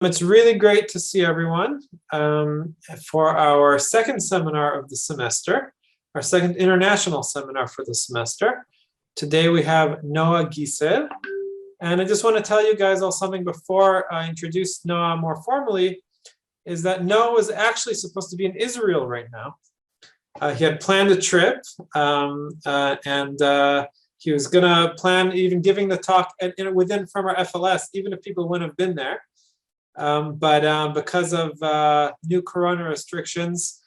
It's really great to see everyone for our second seminar of the semester, our second international seminar for the semester. Today we have Noah Geisel. And I just want to tell you guys all something before I introduce Noah more formally, is that Noah was actually supposed to be in Israel right now. He had planned a trip and he was going to plan even giving the talk within from our FLS, even if people wouldn't have been there. But because of new corona restrictions,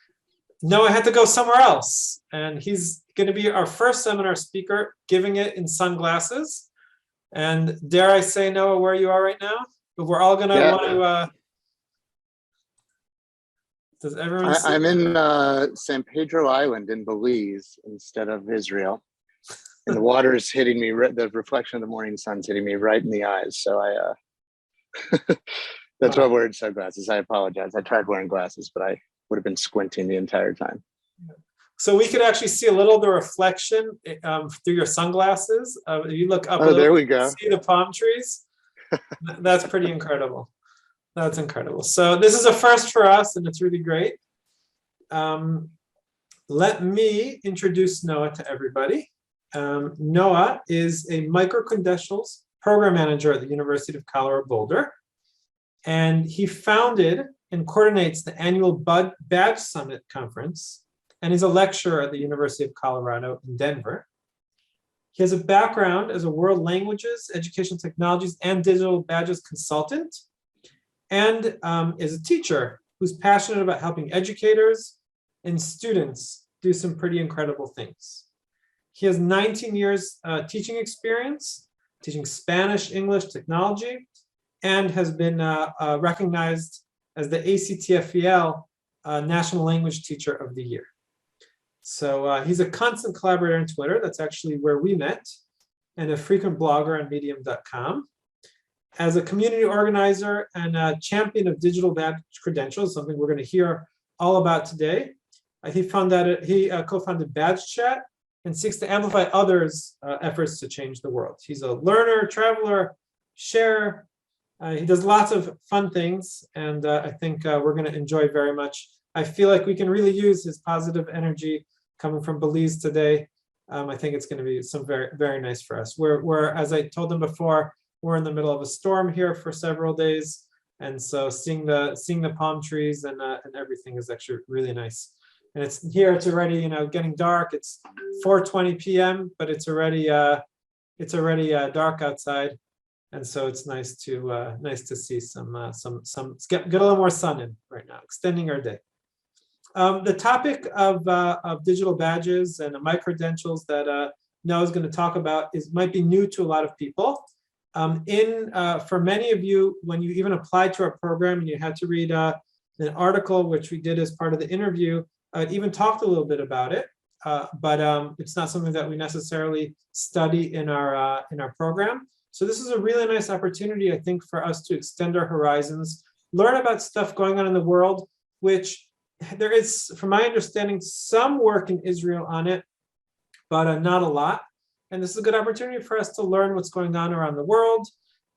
Noah had to go somewhere else. And he's going to be our first seminar speaker, giving it in sunglasses. And dare I say, Noah, where you are right now? But we're all going to want to... does everyone see? I'm in San Pedro Island in Belize instead of Israel. And the water is hitting me, the reflection of the morning sun's hitting me right in the eyes. So that's why I'm wearing sunglasses. I apologize. I tried wearing glasses, but I would have been squinting the entire time. So we could actually see a little of the reflection through your sunglasses. If you look up a little, there we go. See the palm trees. That's pretty incredible. That's incredible. So this is a first for us, and it's really great. Let me introduce Noah to everybody. Noah is a microcredentials program manager at the University of Colorado Boulder. And he founded and coordinates the annual Badge Summit Conference, and he's a lecturer at the University of Colorado in Denver. He has a background as a world languages, education technologies, and digital badges consultant, and is a teacher who's passionate about helping educators and students do some pretty incredible things. He has 19 years teaching experience, teaching Spanish, English, technology, and has been recognized as the ACTFEL National Language Teacher of the Year. So he's a constant collaborator on Twitter. That's actually where we met, and a frequent blogger on medium.com. As a community organizer and a champion of digital badge credentials, something we're going to hear all about today, he co-founded Badge Chat and seeks to amplify others' efforts to change the world. He's a learner, traveler, sharer. He does lots of fun things, and I think we're going to enjoy very much. I feel like we can really use his positive energy coming from Belize today. I think it's going to be some very, very nice for us. We're, as I told him before, we're in the middle of a storm here for several days, and so seeing the palm trees and everything is actually really nice. And it's already getting dark. It's 4:20 p.m., but it's already dark outside. And so it's nice to see some get a little more sun in right now, extending our day. The topic of digital badges and micro-credentials that Noah is going to talk about might be new to a lot of people. For many of you, when you even applied to our program and you had to read an article, which we did as part of the interview, even talked a little bit about it, but it's not something that we necessarily study in our program. So this is a really nice opportunity, I think, for us to extend our horizons, learn about stuff going on in the world, which there is, from my understanding, some work in Israel on it, but not a lot. And this is a good opportunity for us to learn what's going on around the world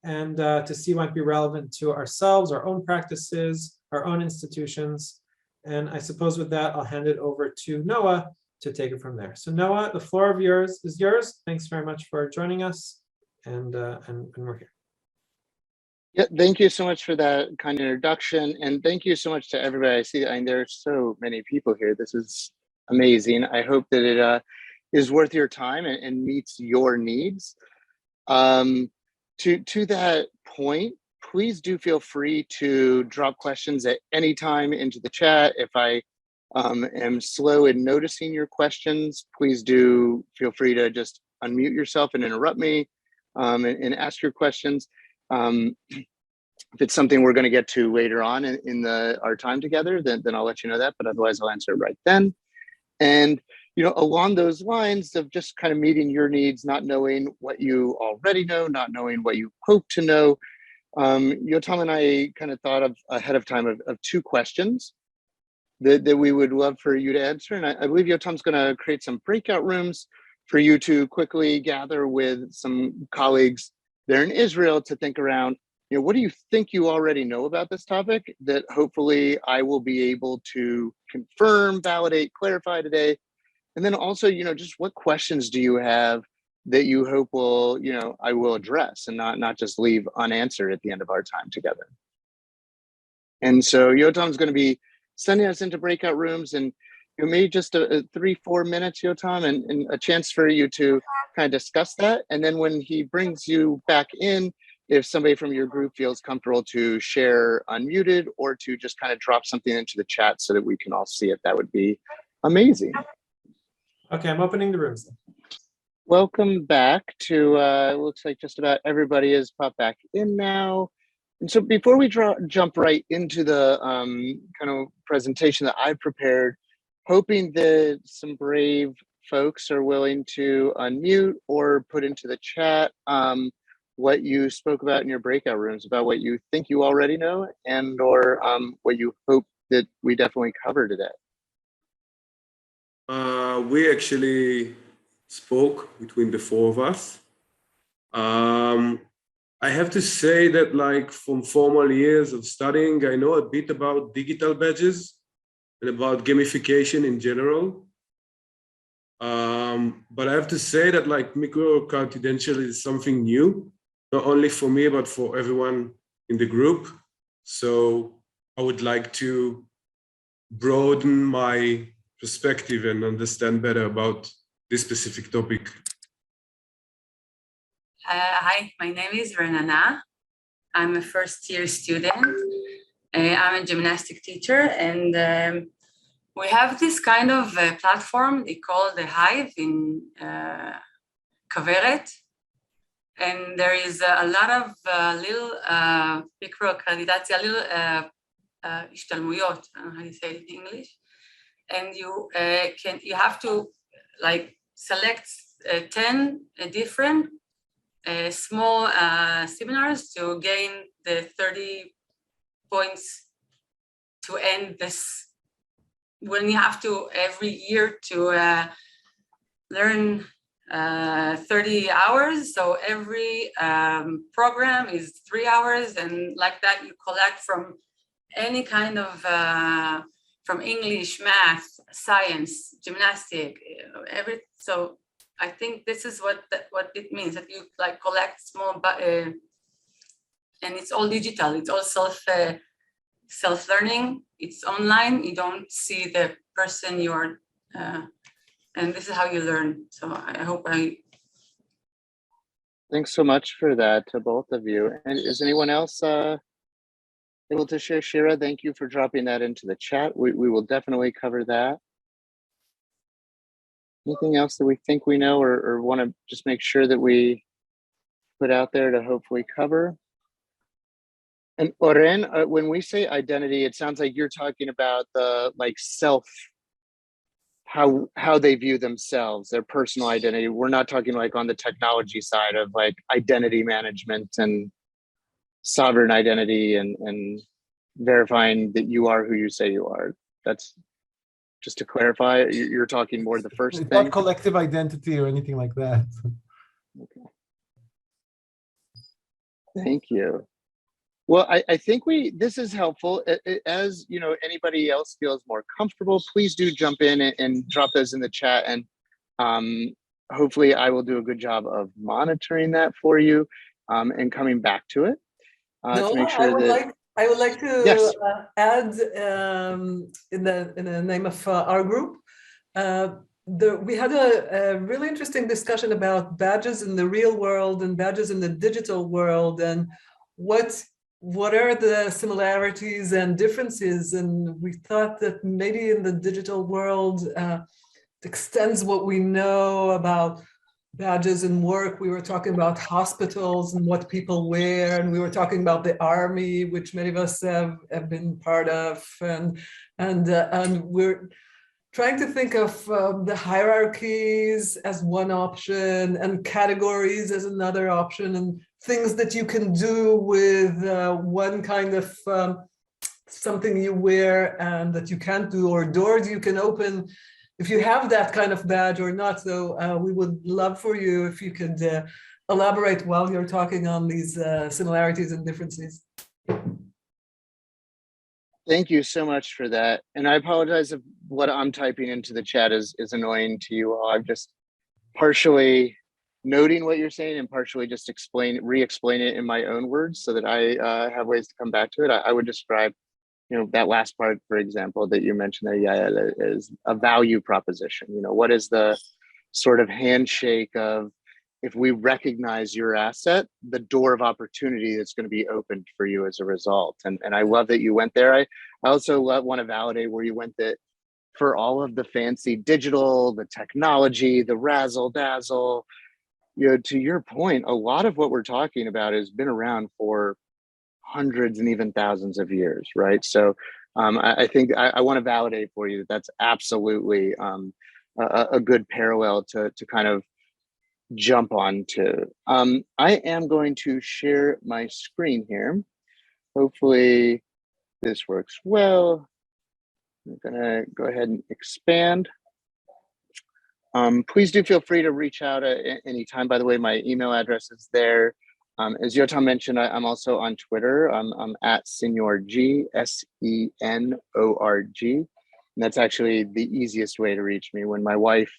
and to see what might be relevant to ourselves, our own practices, our own institutions. And I suppose with that, I'll hand it over to Noah to take it from there. So Noah, the floor is yours. Thanks very much for joining us. And we're here. Yeah, thank you so much for that kind introduction, and thank you so much to everybody. I see, there are so many people here. This is amazing. I hope that it is worth your time and meets your needs. To that point, please do feel free to drop questions at any time into the chat. If I am slow in noticing your questions, please do feel free to just unmute yourself and interrupt me. And ask your questions. If it's something we're going to get to later on in our time together, then I'll let you know that. But otherwise, I'll answer it right then. And along those lines of just kind of meeting your needs, not knowing what you already know, not knowing what you hope to know, Yotam and I kind of thought of ahead of time of two questions that we would love for you to answer. And I believe Yotam's going to create some breakout rooms for you to quickly gather with some colleagues there in Israel to think around what do you think you already know about this topic that hopefully I will be able to confirm, validate, clarify today? And then also, just what questions do you have that you hope will, I will address and not just leave unanswered at the end of our time together. And so Yotam's going to be sending us into breakout rooms, and maybe just a 3-4 minutes, Yotam, and a chance for you to kind of discuss that. And then when he brings you back in, if somebody from your group feels comfortable to share unmuted or to just kind of drop something into the chat so that we can all see it, that would be amazing. Okay, I'm opening the rooms. Welcome back to, looks like just about everybody has popped back in now. And so before we jump right into the kind of presentation that I prepared, hoping that some brave folks are willing to unmute or put into the chat what you spoke about in your breakout rooms, about what you think you already know and or what you hope that we definitely cover today. We actually spoke between the four of us. I have to say that, like, from formal years of studying, I know a bit about digital badges and about gamification in general. But I have to say that, like, micro-credential is something new, not only for me, but for everyone in the group. So I would like to broaden my perspective and understand better about this specific topic. Hi, my name is Renana. I'm a first-year student. I'm a gymnastic teacher, and we have this kind of platform they call the Hive in Kaveret. And there is a lot of little micro-accreditation, little ishtalmuyot, I don't know how you say it in English. And you have to like select 10 different small seminars to gain the 30 points to end this. When you have to every year to learn 30 hours, so every program is 3 hours, and like that you collect from any kind of from English, math, science, gymnastic, so I think this is what it means, that you like collect small, and it's all digital. It's all self-learning. It's online. You don't see the person you are, and this is how you learn. So I hope Thanks so much for that to both of you. And is anyone else able to share? Shira, thank you for dropping that into the chat. We will definitely cover that. Anything else that we think we know or want to just make sure that we put out there to hopefully cover? And Oren, when we say identity, it sounds like you're talking about the like self, how they view themselves, their personal identity. We're not talking like on the technology side of like identity management and sovereign identity and verifying that you are who you say you are. That's just to clarify, you're talking more the first thing. Not collective identity or anything like that. Okay. Thank you. Well, I think this is helpful. As you know, anybody else feels more comfortable, please do jump in and drop those in the chat, and hopefully I will do a good job of monitoring that for you and coming back to it to make sure I would like to yes. add in the name of our group. We had a really interesting discussion about badges in the real world and badges in the digital world, and what are the similarities and differences. And we thought that maybe in the digital world it extends what we know about badges in work. We were talking about hospitals and what people wear, and we were talking about the army, which many of us have been part of, and we're trying to think of the hierarchies as one option and categories as another option, and things that you can do with one kind of something you wear and that you can't do, or doors you can open if you have that kind of badge or not. So we would love for you if you could elaborate while you're talking on these similarities and differences. Thank you so much for that. And I apologize if what I'm typing into the chat is annoying to you all. I'm just partially noting what you're saying and partially just re-explain it in my own words so that I have ways to come back to it. I would describe, that last part, for example, that you mentioned there, Yael, is a value proposition. What is the sort of handshake of, if we recognize your asset, the door of opportunity that's going to be opened for you as a result. And I love that you went there. I also want to validate where you went, that for all of the fancy digital, the technology, the razzle dazzle, to your point, a lot of what we're talking about has been around for hundreds and even thousands of years, right? So I think I want to validate for you that that's absolutely a good parallel to kind of jump onto. I am going to share my screen here. Hopefully this works well. I'm gonna go ahead and expand. Please do feel free to reach out at any time. By the way, my email address is there. As Yotam mentioned, I'm also on Twitter. I'm at SenorG, SENORG. And that's actually the easiest way to reach me. When my wife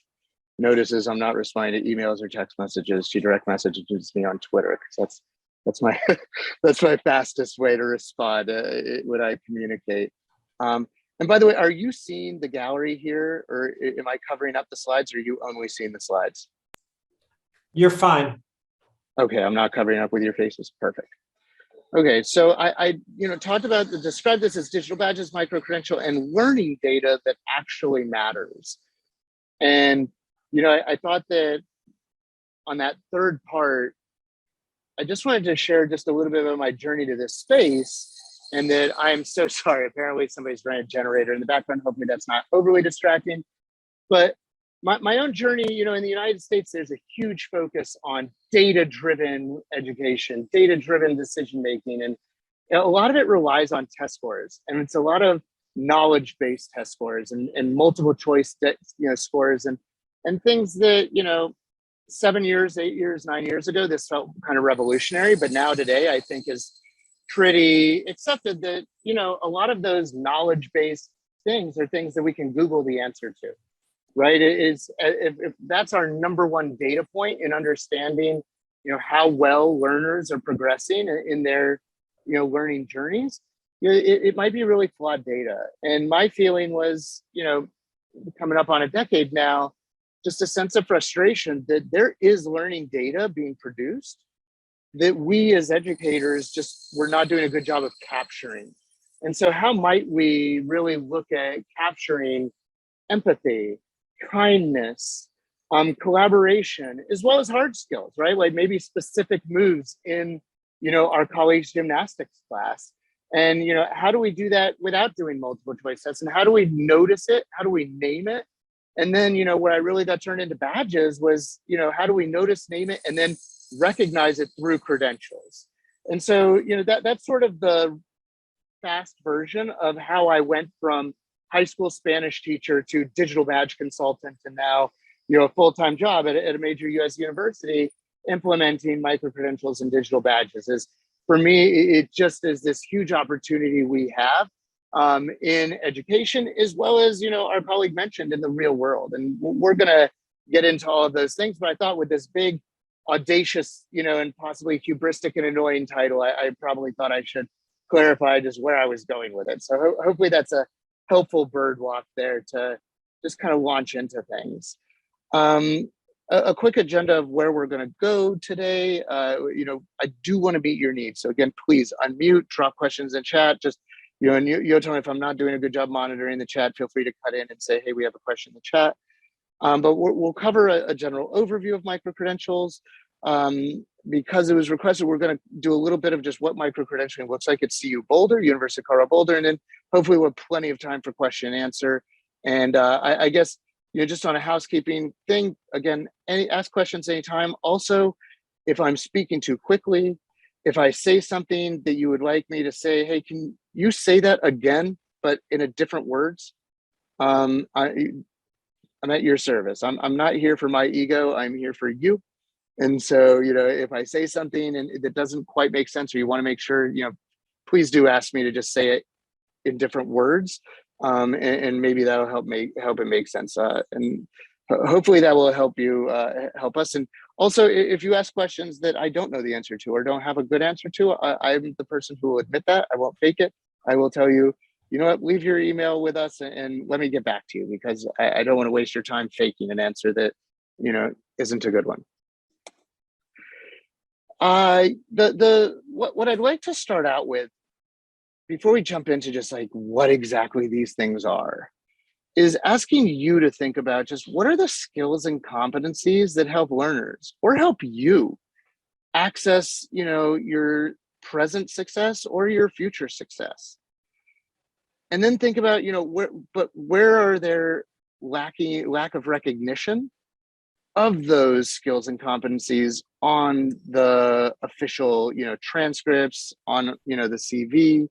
notices I'm not responding to emails or text messages, she direct messages me on Twitter, because that's my that's my fastest way to respond when I communicate. And by the way, are you seeing the gallery here, or am I covering up the slides, or are you only seeing the slides? You're fine. Okay, I'm not covering up with your faces. Perfect. Okay, so I talked about, described this as digital badges, micro-credential, and learning data that actually matters. And I thought that on that third part, I just wanted to share just a little bit about my journey to this space, and that I am so sorry. Apparently somebody's running a generator in the background. Hopefully that's not overly distracting. But my own journey, in the United States, there's a huge focus on data-driven education, data-driven decision-making. And a lot of it relies on test scores. And it's a lot of knowledge-based test scores and multiple choice scores and things that, 7 years, 8 years, 9 years ago, this felt kind of revolutionary. But now today, I think is pretty accepted that, a lot of those knowledge-based things are things that we can Google the answer to, right? It is, if that's our number one data point in understanding, how well learners are progressing in their, learning journeys, it might be really flawed data. And my feeling was, coming up on a decade now, just a sense of frustration that there is learning data being produced that we as educators we're not doing a good job of capturing. And so how might we really look at capturing empathy, kindness, collaboration, as well as hard skills, right? Like maybe specific moves in, our colleagues' gymnastics class. And, how do we do that without doing multiple choice tests? And how do we notice it? How do we name it? And then, where I really got turned into badges was, how do we notice, name it, and then recognize it through credentials? And so, that's sort of the fast version of how I went from high school Spanish teacher to digital badge consultant, and now, a full-time job at a major US university implementing micro-credentials and digital badges. Is, for me, it just is this huge opportunity we have in education, as well as, our colleague mentioned, in the real world. And we're gonna get into all of those things, but I thought with this big, audacious, and possibly hubristic and annoying title, I probably thought I should clarify just where I was going with it. So hopefully that's a helpful bird walk there to just kind of launch into things. A quick agenda of where we're going to go today. I do want to meet your needs. So again, please unmute, drop questions in chat. Just, and Yotam, if I'm not doing a good job monitoring the chat, feel free to cut in and say, hey, we have a question in the chat. But we'll cover a general overview of micro-credentials. Because it was requested, we're going to do a little bit of just what micro-credentialing looks like at CU Boulder, University of Colorado Boulder, and then hopefully we'll have plenty of time for question and answer. And I guess, just on a housekeeping thing, again, ask questions anytime. Also, if I'm speaking too quickly, if I say something that you would like me to say, hey, can you say that again, but in a different words? I'm at your service. I'm not here for my ego. I'm here for you. And so, if I say something and that doesn't quite make sense, or you want to make sure, please do ask me to just say it in different words. And maybe that'll help it make sense. And hopefully that will help you, help us. And also, if you ask questions that I don't know the answer to or don't have a good answer to, I'm the person who will admit that. I won't fake it. I will tell you, you know what, leave your email with us and let me get back to you, because I don't want to waste your time faking an answer that, isn't a good one. What I'd like to start out with, before we jump into just like what exactly these things are, is asking you to think about just what are the skills and competencies that help learners or help you access, your present success or your future success. And then think about, where are there lack of recognition of those skills and competencies on the official, transcripts, on, the CV.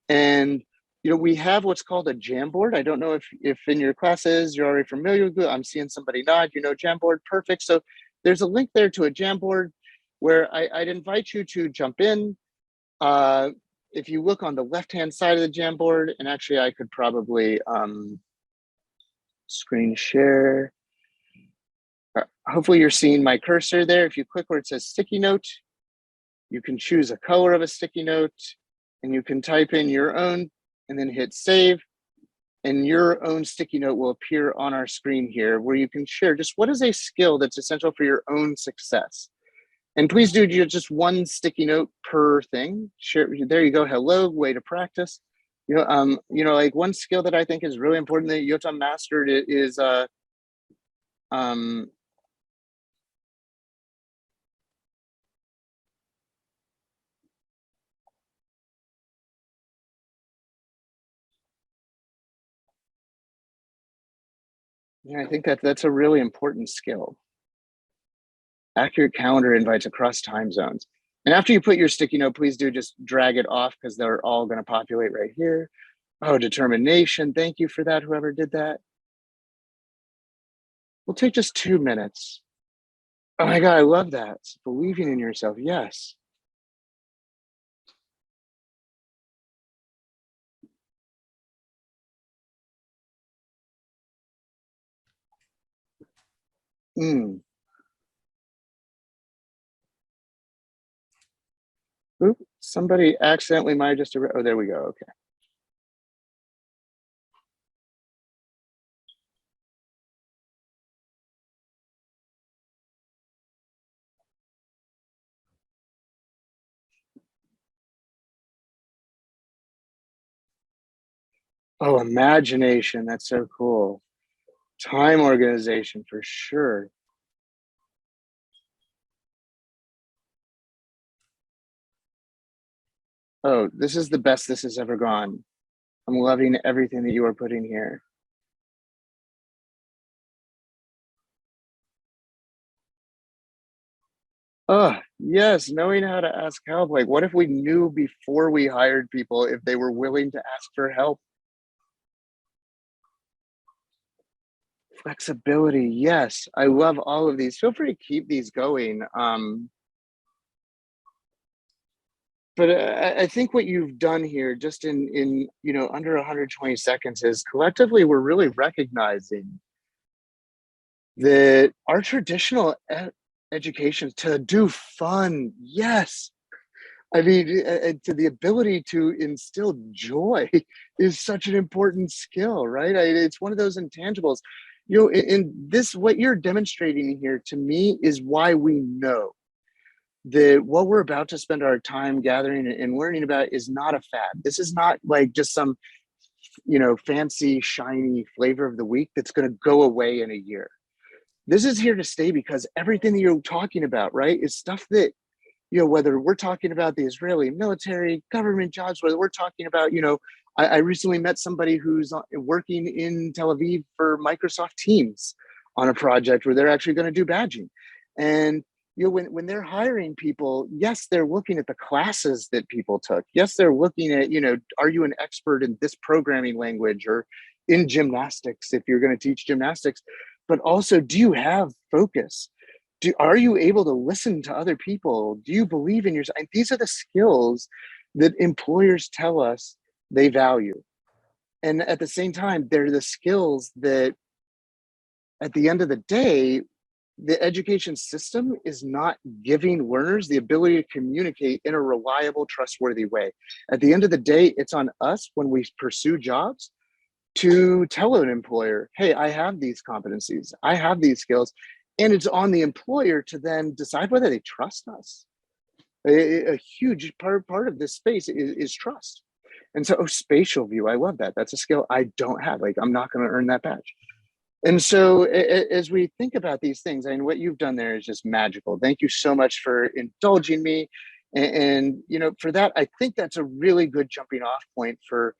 And, we have what's called a Jamboard. I don't know if in your classes you're already familiar with it. I'm seeing somebody nod, Jamboard, perfect. So there's a link there to a Jamboard where I'd invite you to jump in. If you look on the left-hand side of the Jamboard, and actually I could probably screen share. Hopefully you're seeing my cursor there. If you click where it says sticky note, you can choose a color of a sticky note, and you can type in your own and then hit save. And your own sticky note will appear on our screen here, where you can share just what is a skill that's essential for your own success. And please do just one sticky note per thing. Share, there you go. Hello, way to practice. Like one skill that I think is really important that Yotam mastered is I think that's a really important skill. Accurate calendar invites across time zones. And after you put your sticky note, please do just drag it off, because they're all going to populate right here. Oh, determination. Thank you for that, whoever did that. We'll take just 2 minutes. Oh my God, I love that. Believing in yourself. Yes. Oop, somebody accidentally might have just, oh, there we go. Okay. Oh, imagination. That's so cool. Time organization for sure. Oh, this is the best this has ever gone. I'm loving everything that you are putting here. Oh, yes, knowing how to ask help. Like, what if we knew before we hired people if they were willing to ask for help? Flexibility, yes. I love all of these. Feel free to keep these going. But I think what you've done here, just in under 120 seconds, is collectively we're really recognizing that our traditional education to do fun, yes. I mean, to the ability to instill joy is such an important skill, right? It's one of those intangibles. In this, what you're demonstrating here to me is why we know that what we're about to spend our time gathering and learning about is not a fad. This is not like just some, fancy, shiny flavor of the week that's going to go away in a year. This is here to stay, because everything that you're talking about, right, is stuff that, whether we're talking about the Israeli military, government jobs, whether we're talking about, I recently met somebody who's working in Tel Aviv for Microsoft Teams on a project where they're actually going to do badging. And, when they're hiring people, yes, they're looking at the classes that people took. Yes, they're looking at, are you an expert in this programming language, or in gymnastics, if you're going to teach gymnastics, but also, do you have focus? are you able to listen to other people? Do you believe in yourself? And these are the skills that employers tell us they value. And at the same time, they're the skills that at the end of the day, the education system is not giving learners the ability to communicate in a reliable, trustworthy way. At the end of the day, it's on us when we pursue jobs to tell an employer, hey, I have these competencies, I have these skills, and it's on the employer to then decide whether they trust us. A huge part of this space is trust. And so, spatial view, I love that. That's a skill I don't have. Like, I'm not going to earn that badge. And so as we think about these things, and what you've done there is just magical. Thank you so much for indulging me. And you know, for that, I think that's a really good jumping off point for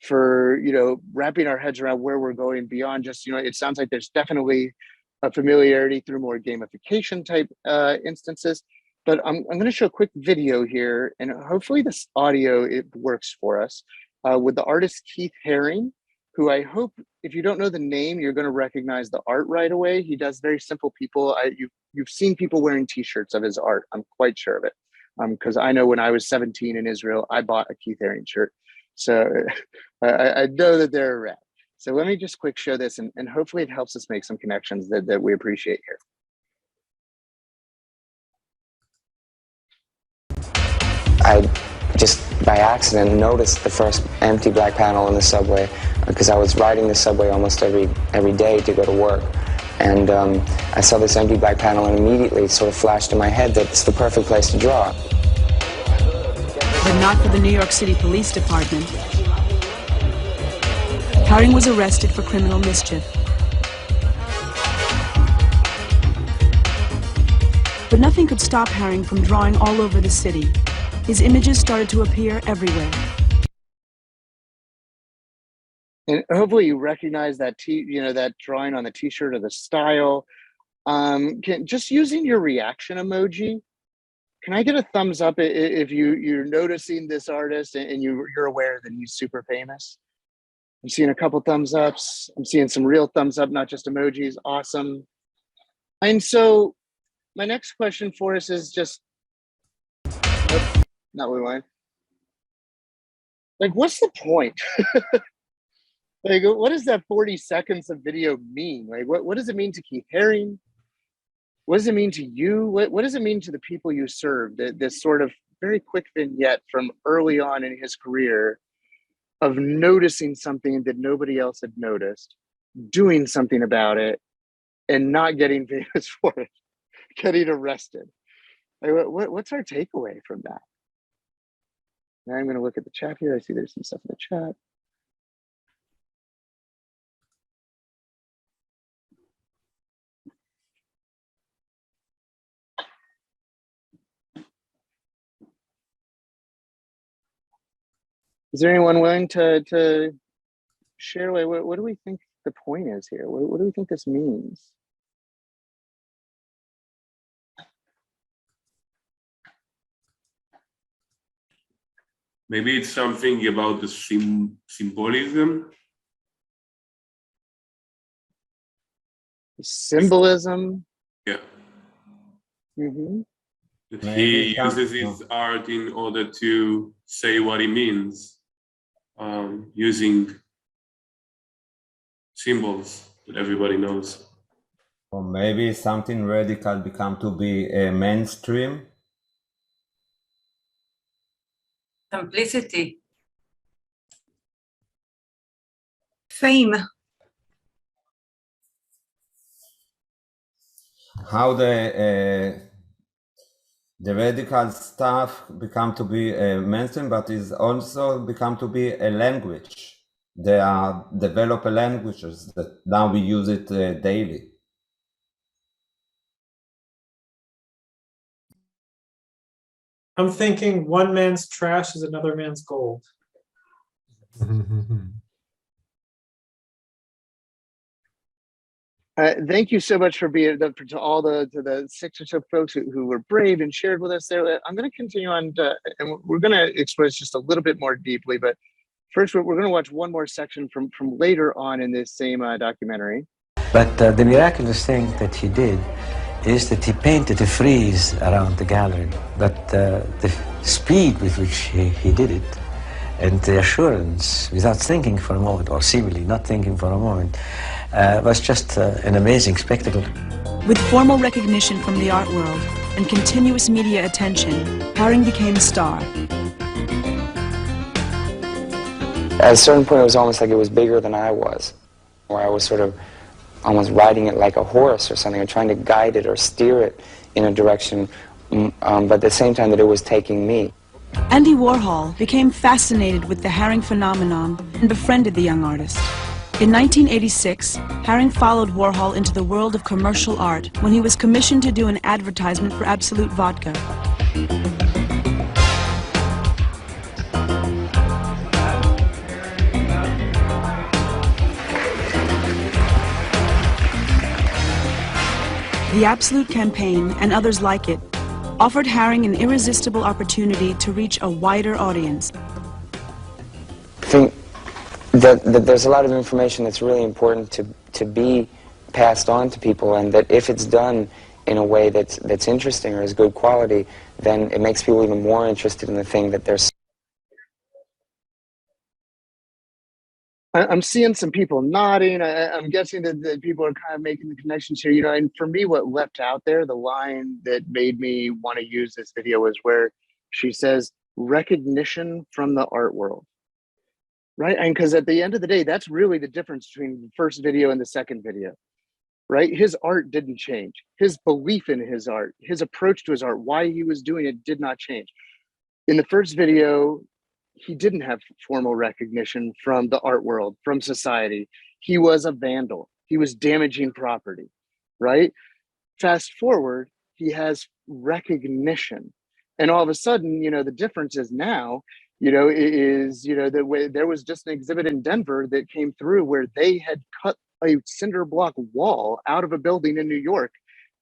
you know, wrapping our heads around where we're going beyond just, you know, it sounds like there's definitely a familiarity through more gamification type instances. But I'm going to show a quick video here, and hopefully this audio, it works for us, with the artist Keith Haring, who I hope, if you don't know the name, you're going to recognize the art right away. He does very simple people. You've seen people wearing t-shirts of his art. I'm quite sure of it. Because I know when I was 17 in Israel, I bought a Keith Haring shirt. So I know that they're around. So let me just quick show this, and hopefully it helps us make some connections that we appreciate here. I just by accident noticed the first empty black panel in the subway because I was riding the subway almost every day to go to work. And I saw this empty black panel, and immediately it sort of flashed in my head that it's the perfect place to draw. But not for the New York City Police Department. Haring was arrested for criminal mischief. But nothing could stop Haring from drawing all over the city. His images started to appear everywhere. And hopefully you recognize that that drawing on the t-shirt or the style. Just using your reaction emoji, can I get a thumbs up if you're noticing this artist and you're aware that he's super famous? I'm seeing a couple thumbs ups. I'm seeing some real thumbs up, not just emojis. Awesome. And so my next question for us is just, not what we want. Like, what's the point? Like, what does that 40 seconds of video mean? Like, what does it mean to Keith Haring? What does it mean to you? What does it mean to the people you served? This sort of very quick vignette from early on in his career of noticing something that nobody else had noticed, doing something about it, and not getting famous for it, getting arrested. Like, what's our takeaway from that? Now I'm going to look at the chat here. I see there's some stuff in the chat. Is there anyone willing to share? What do we think the point is here? What do we think this means? Maybe it's something about the symbolism. Symbolism. Yeah. Mm-hmm. That he uses his art in order to say what he means, using symbols that everybody knows. Or maybe something radical become to be mainstream. Simplicity. Fame. How the radical stuff become to be mainstream, but is also become to be a language. They are develop languages that now we use it daily. I'm thinking one man's trash is another man's gold. Thank you so much for being to all the 6 or so folks who were brave and shared with us there. I'm going to continue on, and we're going to express just a little bit more deeply. But first, we're going to watch one more section from later on in this same documentary. But the miraculous thing that he did is that he painted a frieze around the gallery, but the speed with which he did it, and the assurance, without thinking for a moment, or seemingly not thinking for a moment, was just an amazing spectacle. With formal recognition from the art world and continuous media attention, Haring became a star. At a certain point, it was almost like it was bigger than I was, where I was sort of almost riding it like a horse or something, or trying to guide it or steer it in a direction, but at the same time that it was taking me. Andy Warhol became fascinated with the Haring phenomenon and befriended the young artist. In 1986, Haring followed Warhol into the world of commercial art when he was commissioned to do an advertisement for Absolute Vodka. The Absolute campaign, and others like it, offered Haring an irresistible opportunity to reach a wider audience. I think that there's a lot of information that's really important to be passed on to people, and that if it's done in a way that's interesting or is good quality, then it makes people even more interested in the thing that they're. I'm seeing some people nodding. I'm guessing that people are kind of making the connections here, you know, and for me, what leapt out there, the line that made me want to use this video was where she says, recognition from the art world, right? And because at the end of the day, that's really the difference between the first video and the second video, right? His art didn't change. His belief in his art, his approach to his art, why he was doing it did not change. In the first video, he didn't have formal recognition from the art world, from society. He was a vandal. He was damaging property, right? Fast forward, he has recognition. And all of a sudden, you know, the difference is now, you know, the way there was just an exhibit in Denver that came through where they had cut a cinder block wall out of a building in New York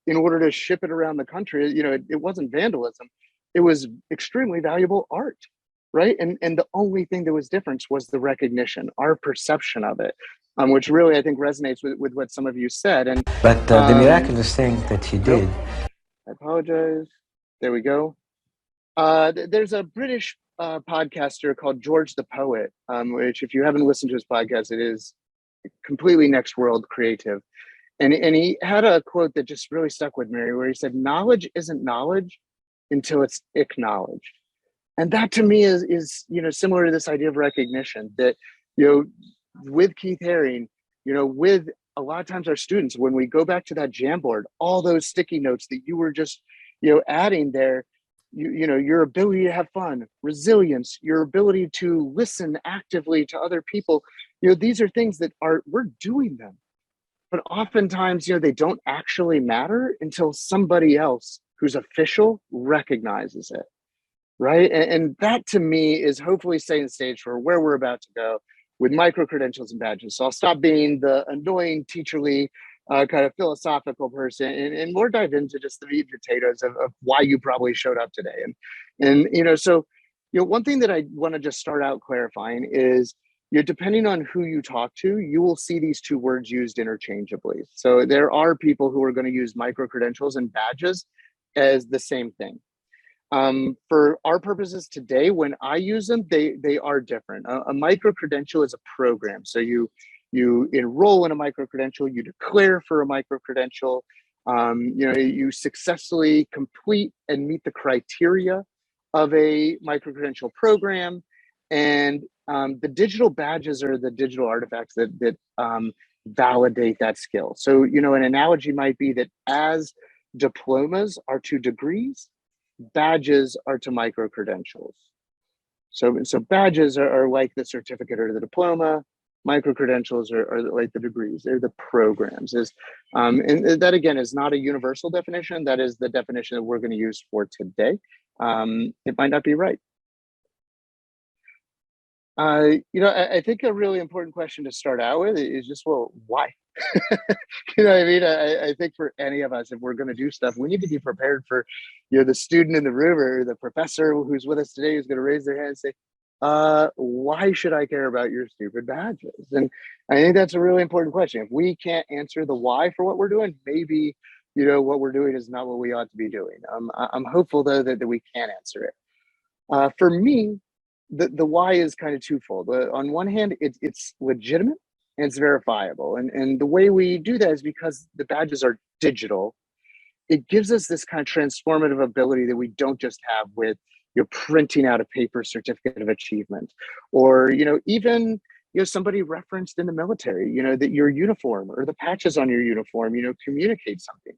in order to ship it around the country. You know, it wasn't vandalism. It was extremely valuable art. Right. And the only thing that was different was the recognition, our perception of it, which really, I think, resonates with what some of you said. But the miraculous thing that he did. I apologize. There we go. There's a British podcaster called George the Poet, which if you haven't listened to his podcast, it is completely next world creative. And he had a quote that just really stuck with me, where he said, knowledge isn't knowledge until it's acknowledged. And that to me is, you know, similar to this idea of recognition that, you know, with Keith Haring, you know, with a lot of times our students, when we go back to that Jamboard, all those sticky notes that you were just, you know, adding there, you know, your ability to have fun, resilience, your ability to listen actively to other people, you know, these are things that we're doing them. But oftentimes, you know, they don't actually matter until somebody else who's official recognizes it. Right. And that to me is hopefully setting the stage for where we're about to go with micro credentials and badges. So I'll stop being the annoying teacherly kind of philosophical person and more dive into just the meat and potatoes of why you probably showed up today. And you know, so, you know, one thing that I want to just start out clarifying is, you know, depending on who you talk to, you will see these two words used interchangeably. So there are people who are going to use micro credentials and badges as the same thing. For our purposes today, when I use them, they are different. A micro credential is a program. So you enroll in a micro credential, you declare for a micro credential, you know, you successfully complete and meet the criteria of a micro credential program, and the digital badges are the digital artifacts that validate that skill. So, you know, an analogy might be that as diplomas are to degrees, badges are to micro credentials. So badges are like the certificate or the diploma. Micro credentials are like the degrees. They're the programs. And that again is not a universal definition. That is the definition that we're going to use for today. It might not be right. You know, I think a really important question to start out with is just, well, why? You know what I mean? I think for any of us, if we're going to do stuff, we need to be prepared for, you know, the student in the room or the professor who's with us today who's going to raise their hand and say, why should I care about your stupid badges? And I think that's a really important question. If we can't answer the why for what we're doing, maybe what we're doing is not what we ought to be doing. I'm hopeful though that we can answer it. For me, the why is kind of twofold. On one hand, it's legitimate and it's verifiable. And the way we do that is because the badges are digital. It gives us this kind of transformative ability that we don't just have with you're printing out a paper certificate of achievement, or even somebody referenced in the military, that your uniform or the patches on your uniform, communicate something.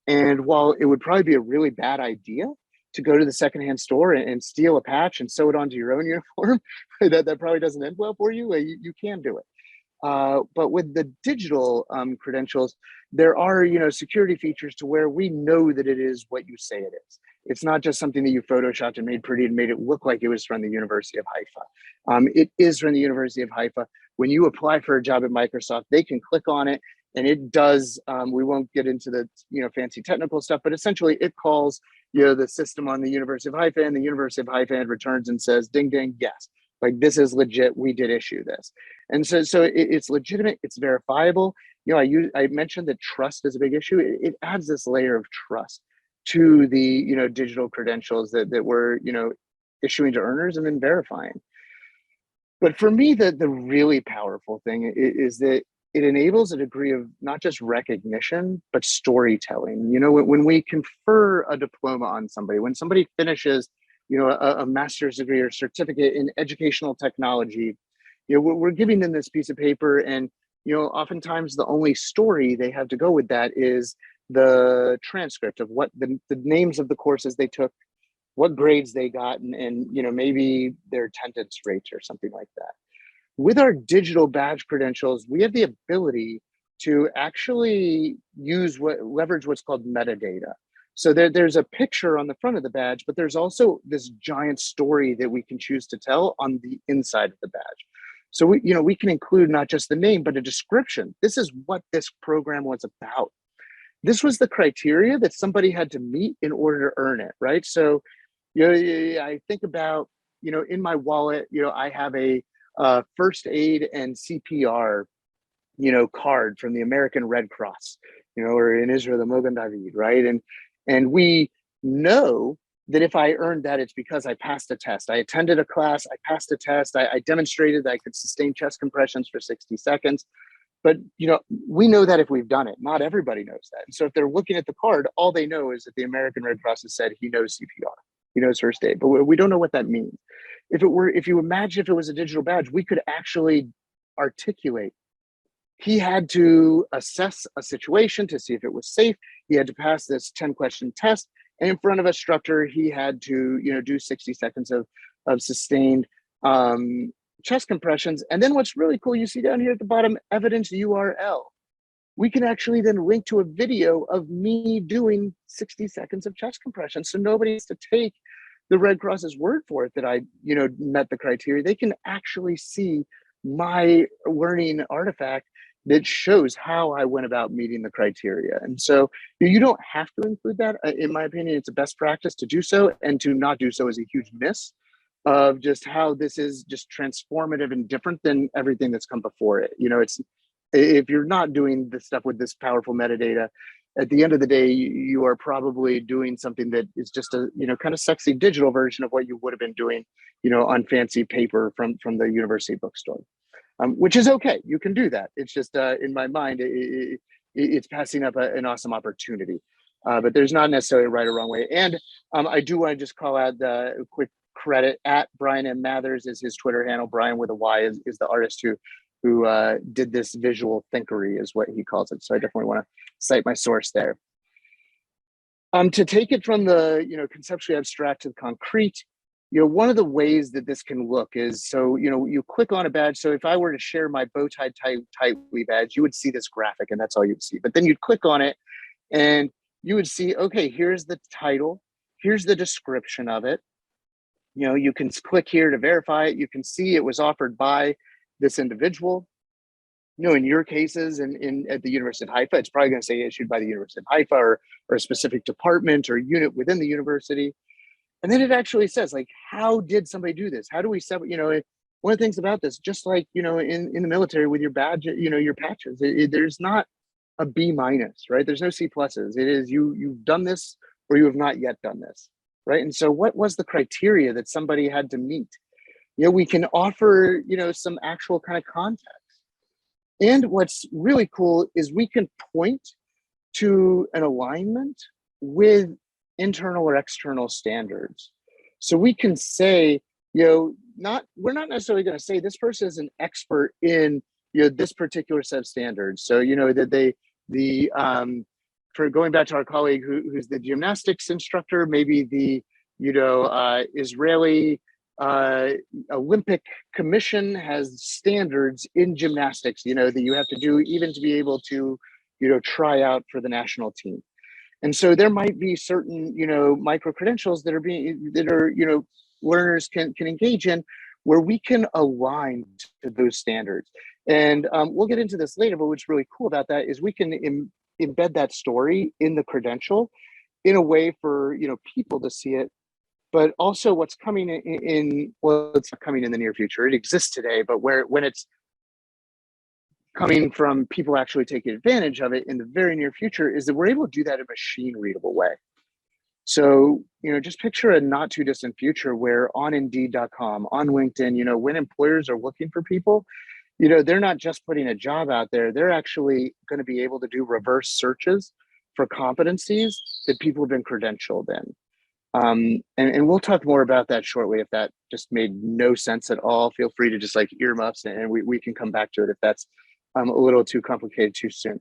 And while it would probably be a really bad idea to go to the secondhand store and steal a patch and sew it onto your own uniform, that probably doesn't end well for you. You can do it. But with the digital credentials, there are security features to where we know that it is what you say it is. It's not just something that you photoshopped and made pretty and made it look like it was from the University of Haifa. It is from the University of Haifa. When you apply for a job at Microsoft, they can click on it and it does. We won't get into the fancy technical stuff, but essentially it calls the system on the University of Haifa, and the University of Haifa returns and says, "Ding ding, yes, like this is legit. We did issue this." And so it's legitimate. It's verifiable. I mentioned that trust is a big issue. It adds this layer of trust to the digital credentials that we're issuing to earners and then verifying. But for me, the really powerful thing is that it enables a degree of not just recognition, but storytelling. When we confer a diploma on somebody, when somebody finishes a master's degree or certificate in educational technology, we're giving them this piece of paper, and oftentimes the only story they have to go with that is the transcript of what the names of the courses they took, what grades they got, and maybe their attendance rates or something like that. With our digital badge credentials, we have the ability to actually leverage what's called metadata. So there's a picture on the front of the badge, but there's also this giant story that we can choose to tell on the inside of the badge. So we can include not just the name, but a description. This is what this program was about. This was the criteria that somebody had to meet in order to earn it, right? So, I think about, in my wallet, I have a first aid and CPR, card from the American Red Cross, or in Israel, the Mogan David, right? And we know that if I earned that, it's because I passed a test. I attended a class, I passed a test, I demonstrated that I could sustain chest compressions for 60 seconds. But we know that if we've done it. Not everybody knows that. And so if they're looking at the card, all they know is that the American Red Cross has said he knows CPR, he knows first aid, but we don't know what that means. If you imagine if it was a digital badge, we could actually articulate. He had to assess a situation to see if it was safe. He had to pass this 10-question test. And in front of a instructor, he had to, do 60 seconds of sustained chest compressions. And then what's really cool, you see down here at the bottom, evidence URL. We can actually then link to a video of me doing 60 seconds of chest compression. So nobody has to take the Red Cross's word for it that I, met the criteria. They can actually see my learning artifact that shows how I went about meeting the criteria. And so you don't have to include that. In my opinion, it's a best practice to do so, and to not do so is a huge miss of just how this is just transformative and different than everything that's come before it. If you're not doing this stuff with this powerful metadata, at the end of the day, you are probably doing something that is just a kind of sexy digital version of what you would have been doing, on fancy paper from the university bookstore. Which is okay. You can do that. It's just in my mind, it's passing up an awesome opportunity. But there's not necessarily a right or wrong way. And I do want to just call out the quick credit at Brian M. Mathers is his Twitter handle. Brian with a Y is the artist who did this visual thinkery, is what he calls it. So I definitely want to cite my source there. To take it from the conceptually abstract to the concrete, one of the ways that this can look is, so, you click on a badge. So if I were to share my bow tie tightly badge, you would see this graphic and that's all you'd see. But then you'd click on it and you would see, okay, here's the title. Here's the description of it. You can click here to verify it. You can see it was offered by this individual. In your cases at the University of Haifa, it's probably going to say issued by the University of Haifa or a specific department or unit within the university. And then it actually says, like, how did somebody do this? How do we set, one of the things about this, just like, in the military with your badge, your patches, there's not a B minus, right? There's no C pluses. It is you've done this or you have not yet done this, right? And so what was the criteria that somebody had to meet? You know, we can offer, you know, some actual kind of context. And what's really cool is we can point to an alignment with internal or external standards. So we can say, you know, we're not necessarily going to say this person is an expert in, you know, this particular set of standards. So, you know, that for going back to our colleague who's the gymnastics instructor, maybe the, you know, Israeli Olympic Commission has standards in gymnastics, you know, that you have to do even to be able to, you know, try out for the national team. And so there might be certain, you know, micro credentials that are, you know, learners can engage in where we can align to those standards. And we'll get into this later, but what's really cool about that is we can embed that story in the credential in a way for, you know, people to see it, but also what's coming in well, it's not coming in the near future. It exists today, but when it's coming from people actually taking advantage of it in the very near future is that we're able to do that in a machine readable way. So, you know, just picture a not too distant future where on Indeed.com, on LinkedIn, you know, when employers are looking for people, you know, they're not just putting a job out there, they're actually going to be able to do reverse searches for competencies that people have been credentialed in. And we'll talk more about that shortly. If that just made no sense at all, feel free to just like earmuffs and we can come back to it if that's a little too complicated too soon.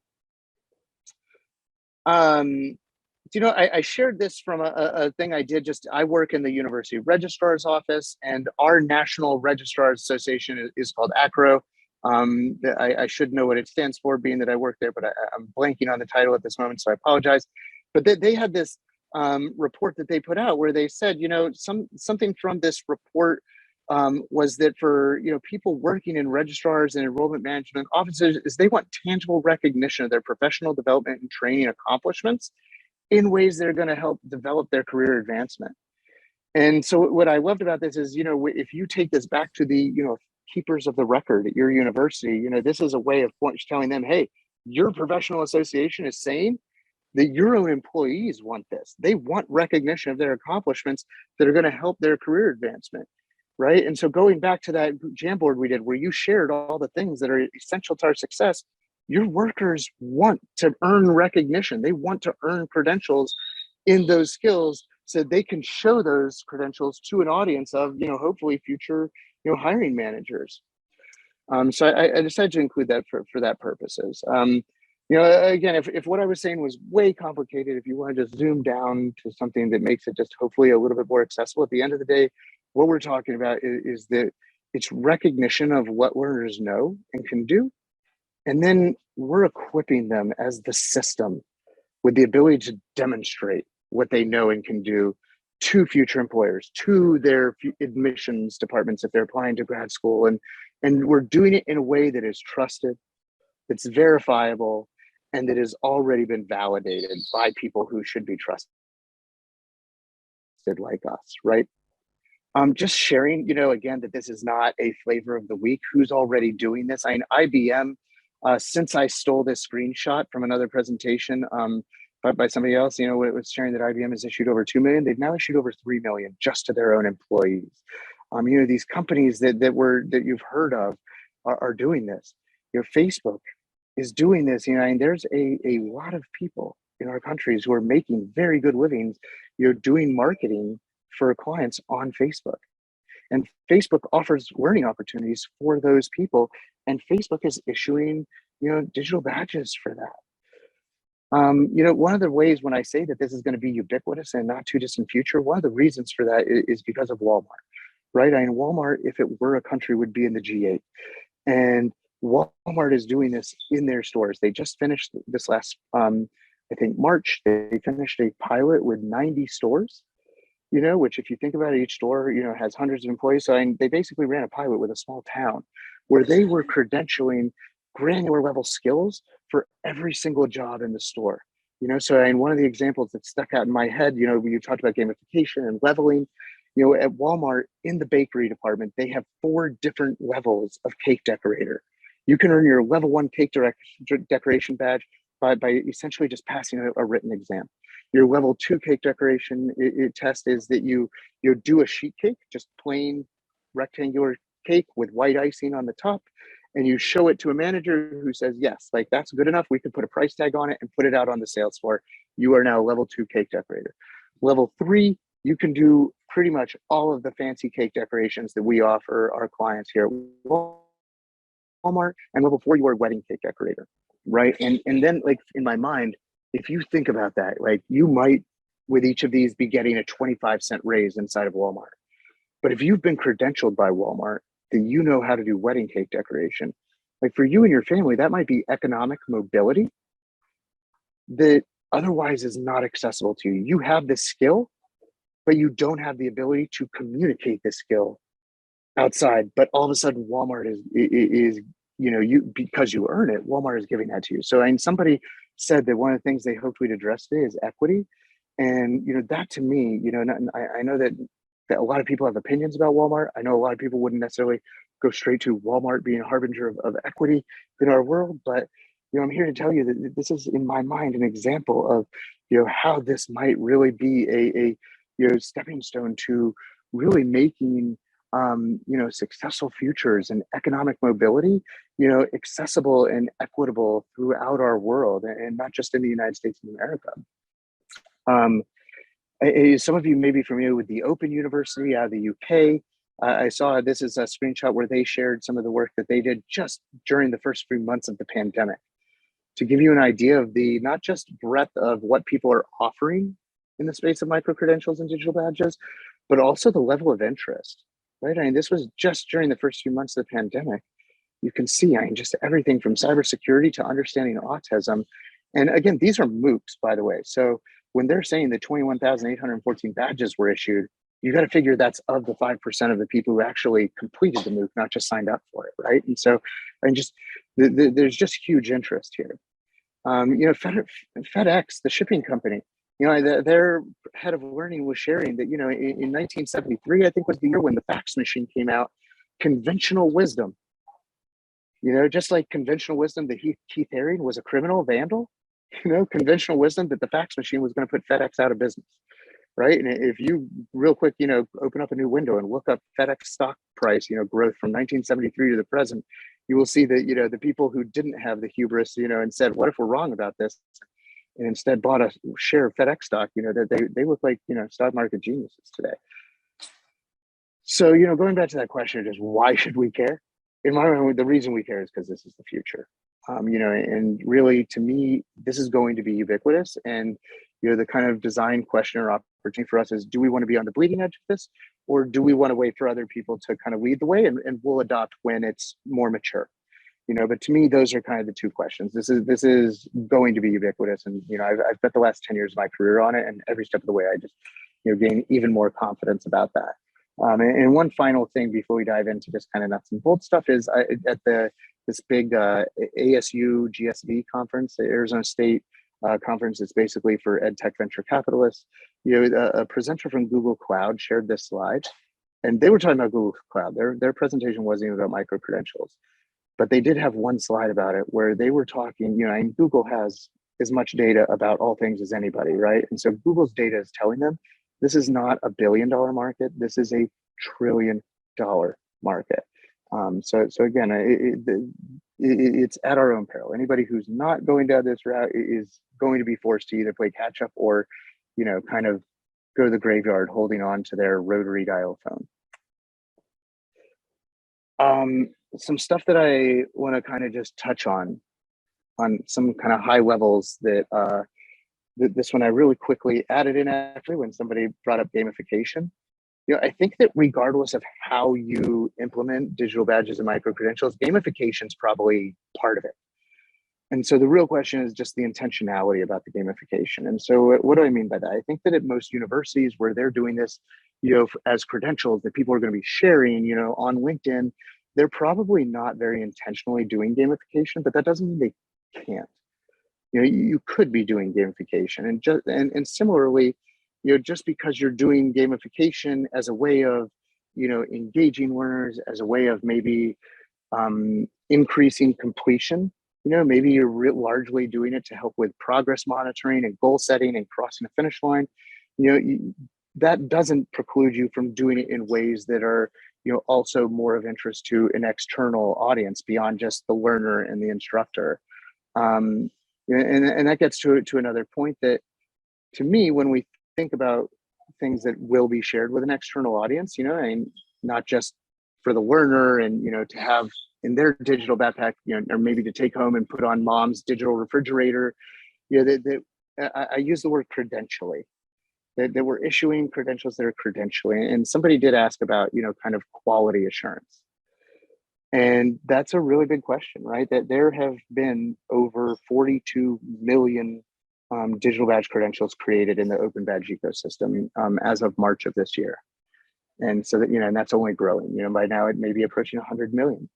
You know, I shared this from a thing I did. I work in the University Registrar's Office, and our National Registrars Association is called ACRO. I should know what it stands for, being that I work there, but I'm blanking on the title at this moment, so I apologize. But they had this report that they put out where they said, you know, something from this report was that for, you know, people working in registrars and enrollment management offices is they want tangible recognition of their professional development and training accomplishments in ways that are going to help develop their career advancement. And so what I loved about this is, you know, if you take this back to the, you know, keepers of the record at your university, you know, this is a way of telling them, hey, your professional association is saying that your own employees want this. They want recognition of their accomplishments that are going to help their career advancement, right? And so going back to that Jamboard we did where you shared all the things that are essential to our success, your workers want to earn recognition. They want to earn credentials in those skills so they can show those credentials to an audience of, you know, hopefully future, you know, hiring managers. So I decided to include that for that purposes. You know, again, if what I was saying was way complicated, if you want to just zoom down to something that makes it just hopefully a little bit more accessible, at the end of the day, what we're talking about is that it's recognition of what learners know and can do. And then we're equipping them as the system with the ability to demonstrate what they know and can do to future employers, to their admissions departments if they're applying to grad school. And we're doing it in a way that is trusted, that's verifiable, and that has already been validated by people who should be trusted like us, right? Just sharing, you know, again, that this is not a flavor of the week. Who's already doing this? I mean, IBM, since I stole this screenshot from another presentation by somebody else, you know, it was sharing that IBM has issued over 2 million. They've now issued over 3 million just to their own employees. You know, these companies that you've heard of are doing this. You know, Facebook is doing this. You know, and there's a lot of people in our countries who are making very good livings, you know, doing marketing for clients on Facebook. And Facebook offers learning opportunities for those people. And Facebook is issuing, you know, digital badges for that. You know, one of the ways when I say that this is going to be ubiquitous and not too distant future, one of the reasons for that is because of Walmart, right? I mean, Walmart, if it were a country, would be in the G8. And Walmart is doing this in their stores. They just finished this last, I think March, they finished a pilot with 90 stores, you know, which if you think about it, each store, you know, has hundreds of employees. So they basically ran a pilot with a small town where they were credentialing granular level skills for every single job in the store. You know, so one of the examples that stuck out in my head, you know, when you talked about gamification and leveling, you know, at Walmart in the bakery department, they have 4 different levels of cake decorator. You can earn your level 1 cake decoration badge by essentially just passing a written exam. Your level 2 cake decoration test is that you do a sheet cake, just plain rectangular cake with white icing on the top, and you show it to a manager who says, yes, like that's good enough. We could put a price tag on it and put it out on the sales floor. You are now a level 2 cake decorator. Level 3, you can do pretty much all of the fancy cake decorations that we offer our clients here at Walmart. And level 4, you are a wedding cake decorator, right? And then, like, in my mind, if you think about that, like, you might with each of these be getting a 25-cent raise inside of Walmart. But if you've been credentialed by Walmart, then you know how to do wedding cake decoration. Like, for you and your family, that might be economic mobility that otherwise is not accessible to you. You have this skill, but you don't have the ability to communicate this skill outside. But all of a sudden, Walmart is because you earn it, Walmart is giving that to you. So, and somebody said that one of the things they hoped we'd address today is equity. And, that to me, I know that a lot of people have opinions about Walmart. I know a lot of people wouldn't necessarily go straight to Walmart being a harbinger of equity in our world, but I'm here to tell you that this is, in my mind, an example of how this might really be a stepping stone to really making successful futures and economic mobility accessible and equitable throughout our world, and not just in the United States of America. Some of you may be familiar with the Open University out of the UK. I saw this is a screenshot where they shared some of the work that they did just during the first 3 months of the pandemic, to give you an idea of the not just breadth of what people are offering in the space of micro-credentials and digital badges, but also the level of interest, right? I mean, this was just during the first few months of the pandemic. You can see, just everything from cybersecurity to understanding autism. And again, these are MOOCs, by the way. So when they're saying that 21,814 badges were issued, you got to figure that's of the 5% of the people who actually completed the MOOC, not just signed up for it, right? And so, there's just huge interest here. FedEx, the shipping company, their head of learning was sharing that, in 1973, I think was the year when the fax machine came out, conventional wisdom, just like conventional wisdom that Keith Haring was a criminal vandal, conventional wisdom that the fax machine was going to put FedEx out of business, right? And if you real quick, open up a new window and look up FedEx stock price, growth from 1973 to the present, you will see that, the people who didn't have the hubris, and said, what if we're wrong about this? And instead bought a share of FedEx stock, that they look like, stock market geniuses today. So, going back to that question, just why should we care? In my mind, the reason we care is because this is the future. And really, to me, this is going to be ubiquitous. And, the kind of design question or opportunity for us is, do we want to be on the bleeding edge of this? Or do we want to wait for other people to kind of lead the way, and we'll adopt when it's more mature? But to me, those are kind of the two questions. This is going to be ubiquitous. And, I've bet the last 10 years of my career on it, and every step of the way, I just, gain even more confidence about that. And one final thing before we dive into just kind of nuts and bolts stuff is at this big ASU GSV conference, the Arizona State conference. It's basically for ed tech venture capitalists. A presenter from Google Cloud shared this slide, and they were talking about Google Cloud. Their presentation wasn't even about micro credentials, but they did have one slide about it where they were talking. And Google has as much data about all things as anybody, right? And so Google's data is telling them this is not a $1 billion market. This is a $1 trillion market. So again, it's at our own peril. Anybody who's not going down this route is going to be forced to either play catch up or, kind of go to the graveyard holding on to their rotary dial phone. Some stuff that I want to kind of just touch on some kind of high levels that this one I really quickly added in actually when somebody brought up gamification. I think that regardless of how you implement digital badges and micro-credentials, gamification is probably part of it. And so the real question is just the intentionality about the gamification. And so what do I mean by that? I think that at most universities where they're doing this, as credentials that people are going to be sharing, on LinkedIn, they're probably not very intentionally doing gamification, but that doesn't mean they can't. You could be doing gamification, and similarly, just because you're doing gamification as a way of, engaging learners, as a way of maybe increasing completion maybe you're largely doing it to help with progress monitoring and goal setting and crossing the finish line. That doesn't preclude you from doing it in ways that are, also more of interest to an external audience beyond just the learner and the instructor. And that gets to another point that, to me, when we think about things that will be shared with an external audience, and not just for the learner and, to have in their digital backpack, or maybe to take home and put on mom's digital refrigerator, I use the word credentially, that we're issuing credentials that are credentially. And somebody did ask about, kind of quality assurance. And that's a really big question, right? That there have been over 42 million digital badge credentials created in the open badge ecosystem as of March of this year. And so that, and that's only growing, by now it may be approaching 100 million.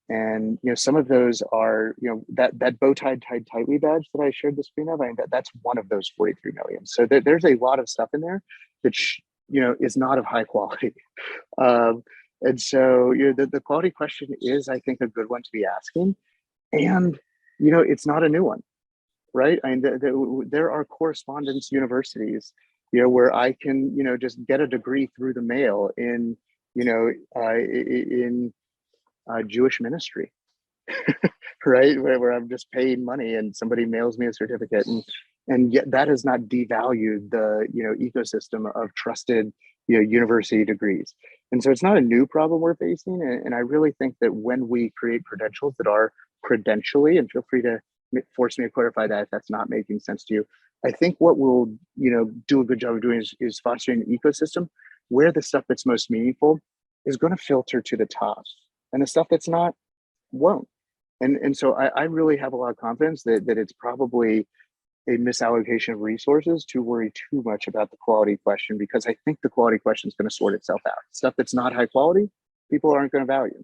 And, some of those are, that bow tie tied tightly badge that I shared the screen of, that's one of those 43 million. So there's a lot of stuff in there that, is not of high quality. And so, the quality question is, I think, a good one to be asking. And, it's not a new one, right? There are correspondence universities, where I can, just get a degree through the mail in, in Jewish ministry, right? Where I'm just paying money and somebody mails me a certificate, and yet that has not devalued the ecosystem of trusted university degrees. And so it's not a new problem we're facing. And I really think that when we create credentials that are credentially, and feel free to force me to clarify that if that's not making sense to you, I think what we'll do a good job of doing is fostering an ecosystem where the stuff that's most meaningful is going to filter to the top, and the stuff that's not won't. And so I really have a lot of confidence that it's probably a misallocation of resources to worry too much about the quality question, because I think the quality question is going to sort itself out. Stuff that's not high quality, people aren't going to value.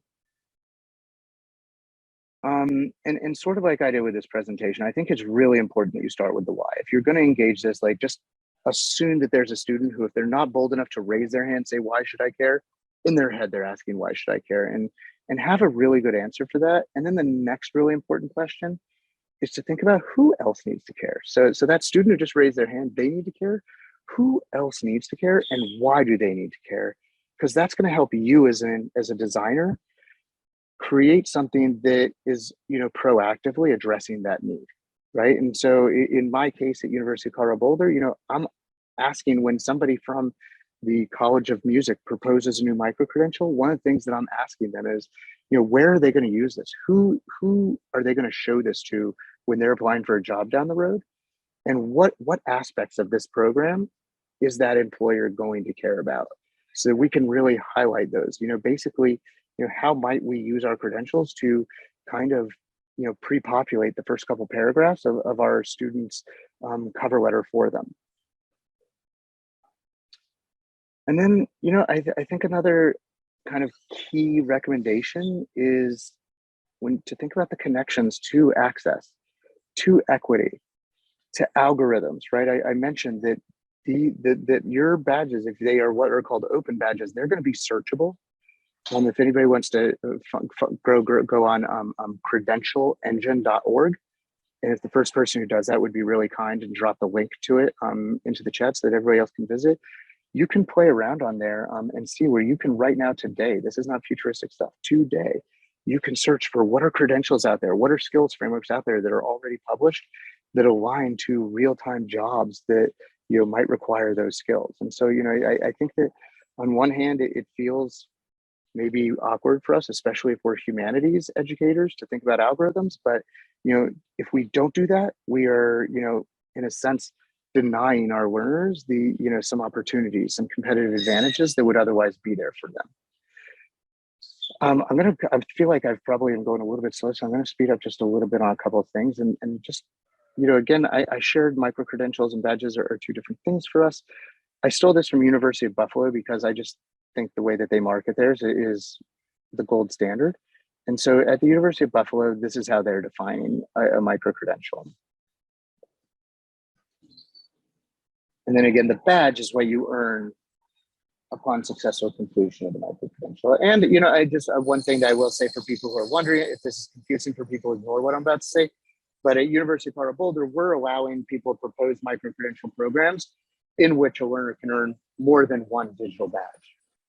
And sort of like I did with this presentation, I think it's really important that you start with the why. If you're going to engage this, just assume that there's a student who, if they're not bold enough to raise their hand, say, why should I care? In their head, they're asking, why should I care? And have a really good answer for that. And then the next really important question is to think about who else needs to care. So that student who just raised their hand, they need to care. Who else needs to care, and why do they need to care? Because that's going to help you as a designer create something that is, proactively addressing that need, right? And so in my case at University of Colorado Boulder, I'm asking, when somebody from the College of Music proposes a new micro-credential, one of the things that I'm asking them is, where are they going to use this? Who are they going to show this to when they're applying for a job down the road? And what aspects of this program is that employer going to care about? So we can really highlight those. Basically, how might we use our credentials to kind of, pre-populate the first couple paragraphs of our students' cover letter for them. And then, I think another kind of key recommendation is to think about the connections to access, to equity, to algorithms, right? I mentioned that that your badges, if they are what are called open badges, they're going to be searchable. If anybody wants to go on credentialengine.org, and if the first person who does that would be really kind and drop the link to it into the chat so that everybody else can visit, you can play around on there and see where you can right now today, this is not futuristic stuff, today, you can search for what are credentials out there, what are skills frameworks out there that are already published that align to real-time jobs that might require those skills. And so, I think that on one hand, it feels maybe awkward for us, especially if we're humanities educators, to think about algorithms. But, if we don't do that, we are, in a sense, denying our learners the, some opportunities, some competitive advantages that would otherwise be there for them. I feel like I've probably am going a little bit slow, so I'm going to speed up just a little bit on a couple of things. And just, again, I shared micro-credentials and badges are two different things for us. I stole this from University of Buffalo because I just think the way that they market theirs is the gold standard. And so at the University of Buffalo, this is how they're defining a micro-credential. And then again, the badge is what you earn upon successful completion of the micro-credential. And, I just, one thing that I will say for people who are wondering, if this is confusing for people, ignore what I'm about to say. But at University of Colorado Boulder, we're allowing people to propose micro-credential programs in which a learner can earn more than one digital badge.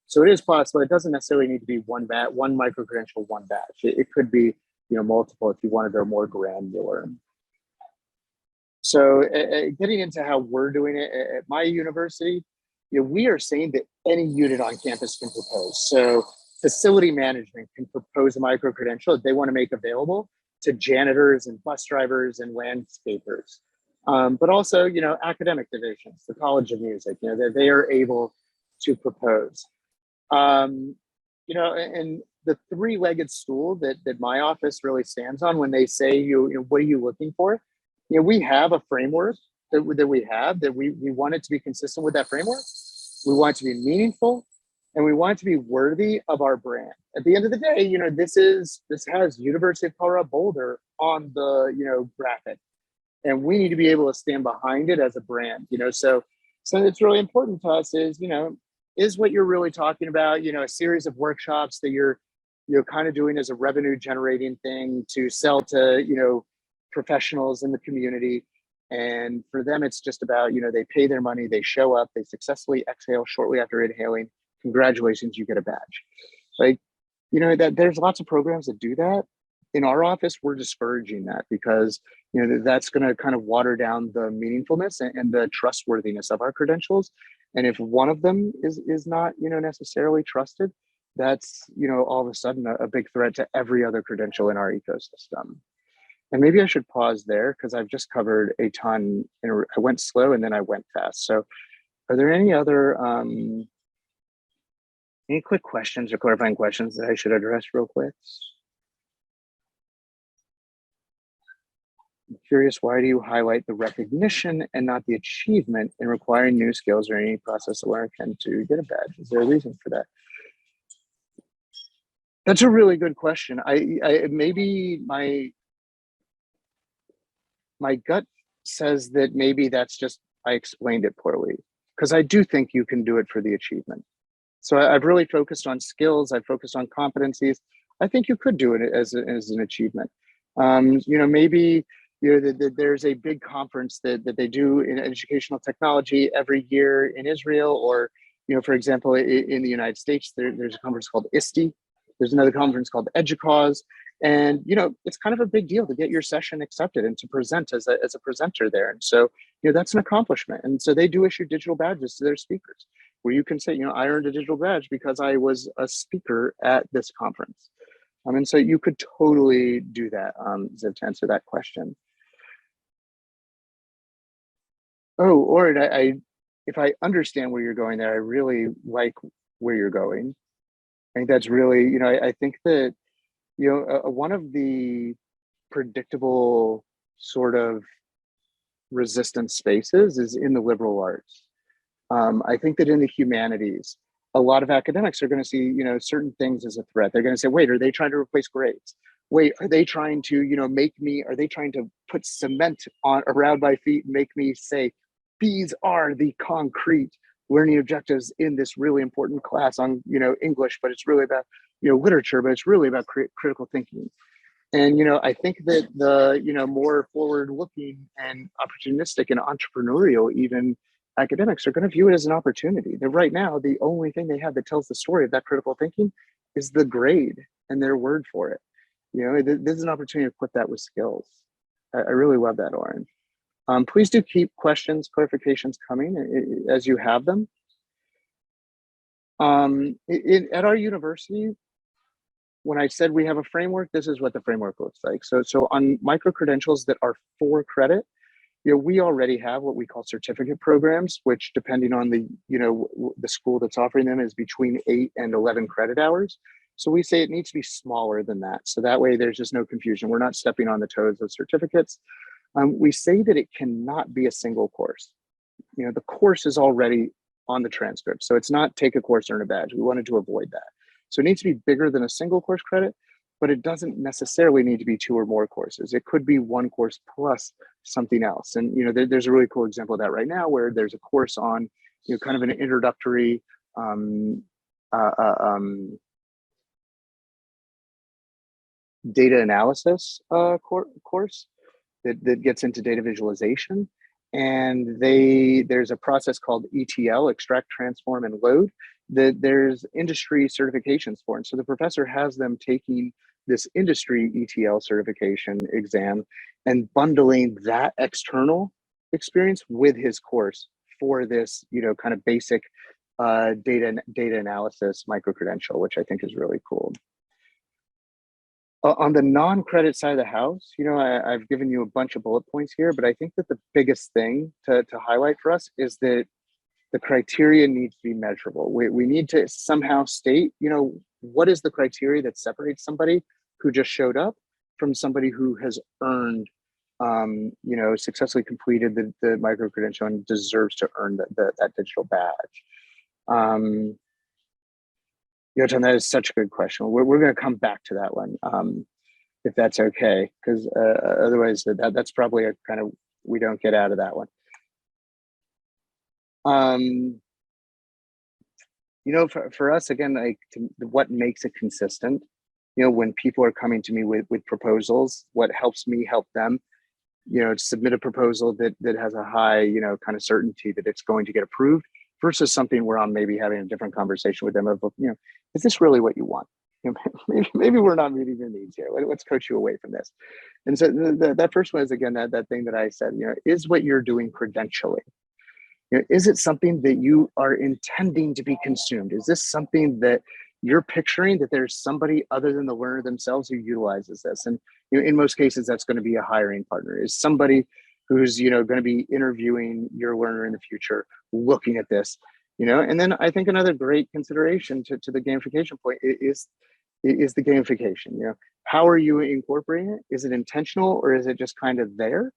So it is possible. It doesn't necessarily need to be one micro-credential, one badge. It could be, multiple if you want to go more granular. So getting into how we're doing it at my university, we are saying that any unit on campus can propose. So facility management can propose a micro-credential that they want to make available to janitors and bus drivers and landscapers. But also, academic divisions, the College of Music, that they are able to propose. And the three-legged stool that my office really stands on when they say, what are you looking for? We have a framework that we want it to be consistent with that framework. We want it to be meaningful, and we want it to be worthy of our brand. At the end of the day, this has University of Colorado Boulder on the graphic, and we need to be able to stand behind it as a brand. So it's really important to us is what you're really talking about. A series of workshops that you're kind of doing as a revenue generating thing to sell to professionals in the community. And for them, it's just about, they pay their money, they show up, they successfully exhale shortly after inhaling. Congratulations, you get a badge. That there's lots of programs that do that. In our office, we're discouraging that because, that's going to kind of water down the meaningfulness and the trustworthiness of our credentials. And if one of them is not, necessarily trusted, that's, all of a sudden a big threat to every other credential in our ecosystem. And maybe I should pause there because I've just covered a ton. I went slow and then I went fast. So are there any other, any quick questions or clarifying questions that I should address real quick? I'm curious, why do you highlight the recognition and not the achievement in requiring new skills or any process a learner can to get a badge? Is there a reason for that? That's a really good question. I maybe my gut says that maybe that's just, I explained it poorly, because I do think you can do it for the achievement. So I've really focused on skills. I've focused on competencies. I think you could do it as an achievement. Maybe there's a big conference that they do in educational technology every year in Israel, or for example, in the United States, there's a conference called ISTE. There's another conference called EDUCAUSE. And, it's kind of a big deal to get your session accepted and to present as a presenter there. And so, that's an accomplishment. And so they do issue digital badges to their speakers where you can say, I earned a digital badge because I was a speaker at this conference. And so you could totally do that, Ziv, to answer that question. Oh, or if I understand where you're going there, I really like where you're going. I think that's really, I think that, one of the predictable sort of resistance spaces is in the liberal arts. I think that in the humanities, a lot of academics are going to see, certain things as a threat. They're going to say, wait, are they trying to replace grades? Wait, are they trying to, are they trying to put cement around my feet and make me say, these are the concrete learning objectives in this really important class on, English, but it's really about, literature, but it's really about critical thinking. And, I think that the, more forward-looking and opportunistic and entrepreneurial even academics are going to view it as an opportunity. That right now, the only thing they have that tells the story of that critical thinking is the grade and their word for it. This is an opportunity to put that with skills. I really love that, Oren. Please do keep questions, clarifications coming as you have them. At our university, when I said we have a framework, this is what the framework looks like. So on micro-credentials that are for credit, we already have what we call certificate programs, which depending on the, the school that's offering them is between 8 and 11 credit hours. So we say it needs to be smaller than that. So that way there's just no confusion. We're not stepping on the toes of certificates. We say that it cannot be a single course. The course is already on the transcript. So it's not take a course, earn a badge. We wanted to avoid that. So it needs to be bigger than a single course credit, but it doesn't necessarily need to be 2 or more courses. It could be 1 course plus something else. And, there's a really cool example of that right now where there's a course on, kind of an introductory data analysis course that gets into data visualization. And there's a process called ETL, extract, transform, and load, that there's industry certifications for. And so the professor has them taking this industry ETL certification exam and bundling that external experience with his course for this, kind of basic data analysis micro-credential, which I think is really cool. On the non-credit side of the house, I've given you a bunch of bullet points here, but I think that the biggest thing to highlight for us is that the criteria needs to be measurable. We need to somehow state, what is the criteria that separates somebody who just showed up from somebody who has earned, successfully completed the micro-credential and deserves to earn that digital badge. Yotan, that is such a good question. We're going to come back to that one, if that's okay, because otherwise that's probably a kind of, we don't get out of that one. For us, again, like what makes it consistent, when people are coming to me with proposals, what helps me help them, to submit a proposal that has a high, kind of certainty that it's going to get approved, versus something where I'm maybe having a different conversation with them of, is this really what you want? Maybe we're not meeting your needs here. Let's coach you away from this. And so that first one is, again, that thing that I said, is what you're doing credentially? Is it something that you are intending to be consumed? Is this something that you're picturing that there's somebody other than the learner themselves who utilizes this? And in most cases, that's going to be a hiring partner, is somebody who's going to be interviewing your learner in the future, looking at this, and then I think another great consideration to the gamification point is the gamification. How are you incorporating it? Is it intentional, or is it just kind of there,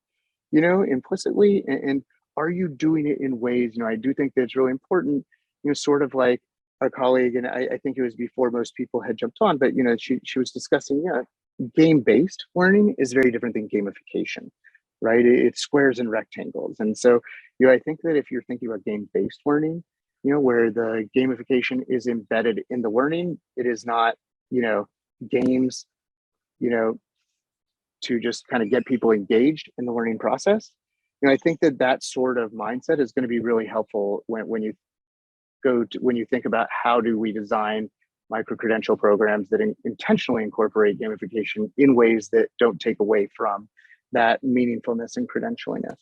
implicitly? And are you doing it in ways, I do think that it's really important, sort of like a colleague, and I think it was before most people had jumped on, but she was discussing, game-based learning is very different than gamification, right? It's squares and rectangles. And so, I think that if you're thinking about game-based learning, where the gamification is embedded in the learning, it is not, games, to just kind of get people engaged in the learning process. I think that sort of mindset is going to be really helpful when you think about how do we design micro-credential programs that intentionally incorporate gamification in ways that don't take away from that meaningfulness and credentialiness.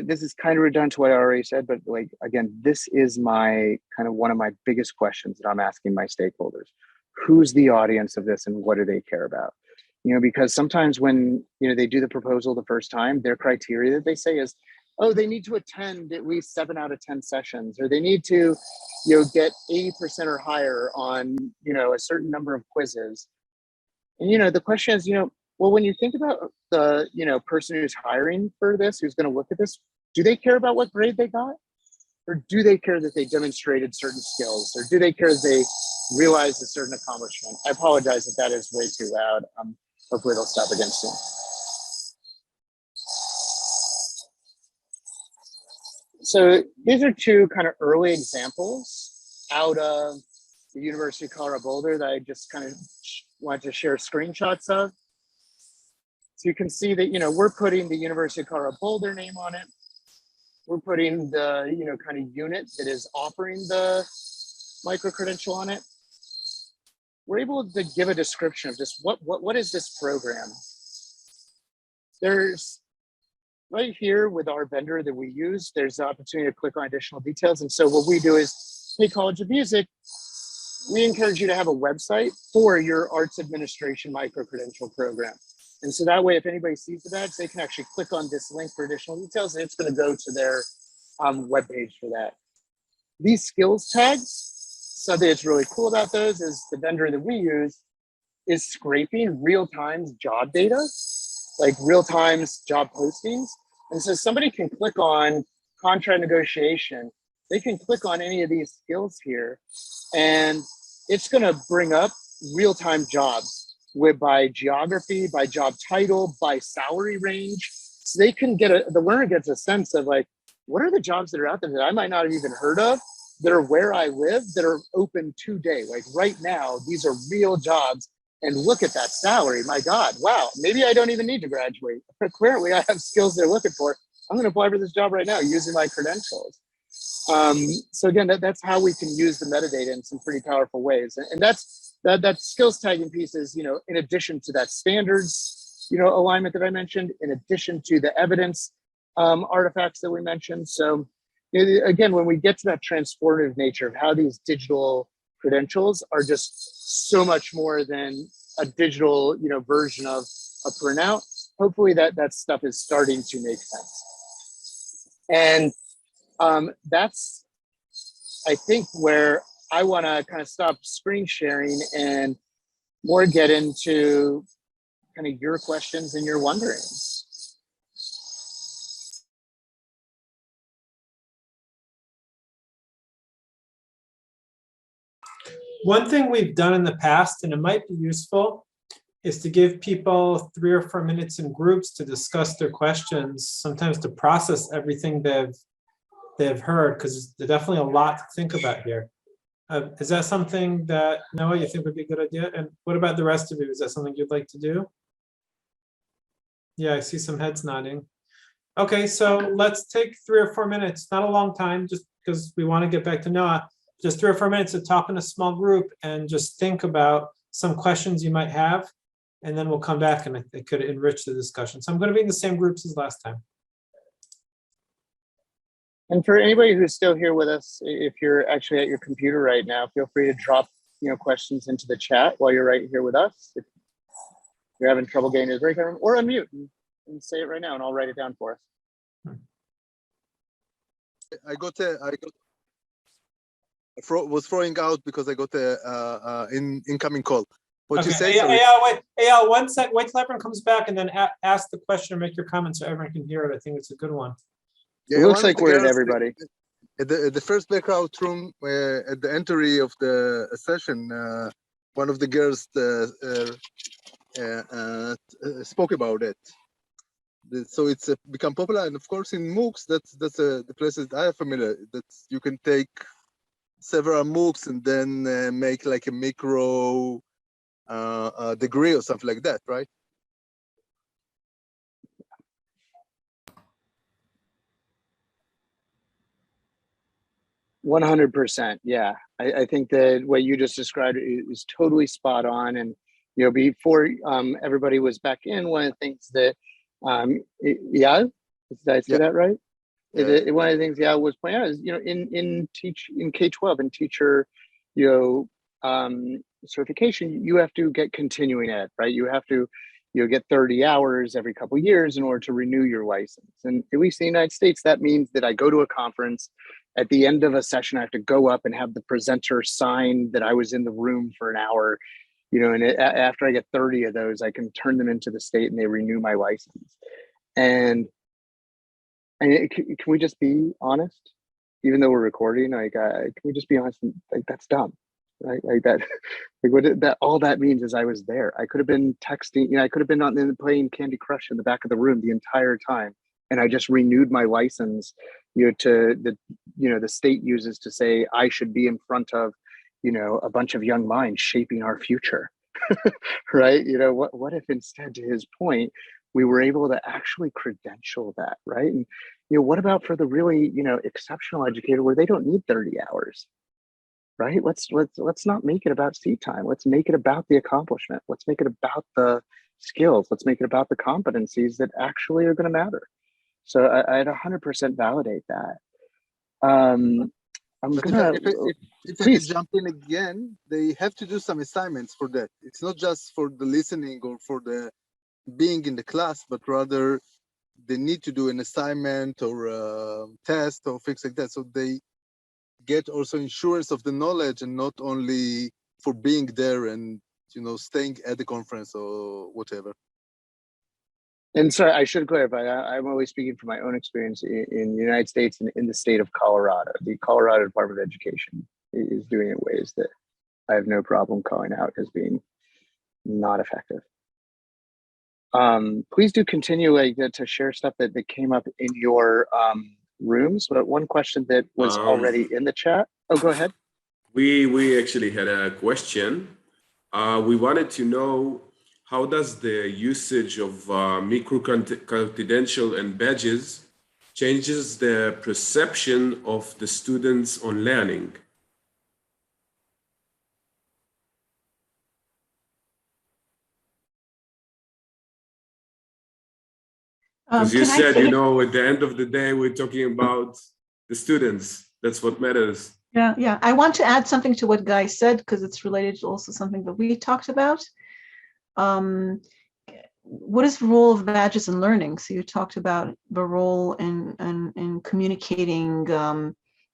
This is kind of redundant to what I already said, but again, this is one of my biggest questions that I'm asking my stakeholders. Who's the audience of this and what do they care about? Because sometimes when, they do the proposal the first time, their criteria that they say is, oh, they need to attend at least 7 out of 10 sessions, or they need to, get 80% or higher on, a certain number of quizzes. And, the question is, well, when you think about the, person who's hiring for this, who's going to look at this, do they care about what grade they got? Or do they care that they demonstrated certain skills? Or do they care that they realized a certain accomplishment? I apologize if that is way too loud. Hopefully it'll stop again soon. So these are two kind of early examples out of the University of Colorado Boulder that I just kind of wanted to share screenshots of. So you can see that, we're putting the University of Colorado Boulder name on it. We're putting the, kind of unit that is offering the micro-credential on it. We're able to give a description of just what is this program? There's right here with our vendor that we use, there's the opportunity to click on additional details. And so what we do is, hey, College of Music, we encourage you to have a website for your arts administration micro-credential program. And so that way, if anybody sees the badge, they can actually click on this link for additional details, and it's going to go to their webpage for that. These skills tags, something that's really cool about those is the vendor that we use is scraping real-time job data, like real-time job postings. And so somebody can click on contract negotiation. They can click on any of these skills here, and it's going to bring up real-time jobs by geography, by job title, by salary range. So they can the learner gets a sense of like, what are the jobs that are out there that I might not have even heard of, that are where I live, that are open today. Like right now, these are real jobs. And look at that salary. My God, wow, maybe I don't even need to graduate. But clearly I have skills they're looking for. I'm going to apply for this job right now using my credentials. So again, that's how we can use the metadata in some pretty powerful ways. And that skills tagging piece is, in addition to that standards, alignment that I mentioned, in addition to the evidence artifacts that we mentioned. So again, when we get to that transformative nature of how these digital credentials are just so much more than a digital, version of a printout, hopefully that stuff is starting to make sense. And that's, I think, where I want to kind of stop screen sharing and more get into kind of your questions and your wonderings. One thing we've done in the past, and it might be useful, is to give people 3 or 4 minutes in groups to discuss their questions, sometimes to process everything they've heard, because there's definitely a lot to think about here. Is that something that, Noah, you think would be a good idea? And what about the rest of you? Is that something you'd like to do? Yeah, I see some heads nodding. Okay, so let's take 3 or 4 minutes, not a long time, just because we want to get back to Noah. Just 3 or 4 minutes to talk in a small group and just think about some questions you might have, and then we'll come back and it could enrich the discussion. So I'm going to be in the same groups as last time. And for anybody who's still here with us, if you're actually at your computer right now, feel free to drop questions into the chat while you're right here with us. If you're having trouble getting to the breakout room, or unmute and say it right now, and I'll write it down for us. Was throwing out because I got a incoming call. What you say? Eyal, 1 sec. Wait till everyone comes back and then ask the question or make your comment so everyone can hear it. I think it's a good one. Yeah, it looks like we're at everybody. At the first breakout room, at the entry of the session, one of the girls spoke about it. So it's become popular, and of course in MOOCs, that's the places I am familiar. That you can take several MOOCs and then make like a micro degree or something like that, right? %, yeah. I think that what you just described is totally spot on. And before everybody was back in, one of the things that did I say that right? Yeah. One of the things was pointing out is in K-12 and teacher certification, you have to get continuing ed, right? You have to get 30 hours every couple of years in order to renew your license. And at least in the United States, that means that I go to a conference. At the end of a session, I have to go up and have the presenter sign that I was in the room for an hour, and after I get 30 of those, I can turn them into the state and they renew my license. And can we just be honest? Even though we're recording, can we just be honest? Like, that's dumb, right? Like that, all that means is I was there. I could have been texting, I could have been playing Candy Crush in the back of the room the entire time. And I just renewed my license, to the state uses to say I should be in front of, a bunch of young minds shaping our future, right? What if instead, to his point, we were able to actually credential that, right? And what about for the really exceptional educator where they don't need 30 hours, right? Let's not make it about seat time. Let's make it about the accomplishment. Let's make it about the skills. Let's make it about the competencies that actually are going to matter. So I'd 100% validate that. If I jump in again, they have to do some assignments for that. It's not just for the listening or for the being in the class, but rather they need to do an assignment or a test or things like that. So they get also insurance of the knowledge and not only for being there and, staying at the conference or whatever. And sorry, I should clarify, I'm always speaking from my own experience in the United States and in the state of Colorado. The Colorado Department of Education is doing it in ways that I have no problem calling out as being not effective. Please do continue to share stuff that came up in your rooms. But one question that was already in the chat. Oh, go ahead. We actually had a question. We wanted to know, how does the usage of micro-confidential and badges changes the perception of the students on learning? Because you said, you know, at the end of the day, we're talking about the students. That's what matters. Yeah. I want to add something to what Guy said, because it's related to also something that we talked about. What is the role of badges in learning? So you talked about the role in communicating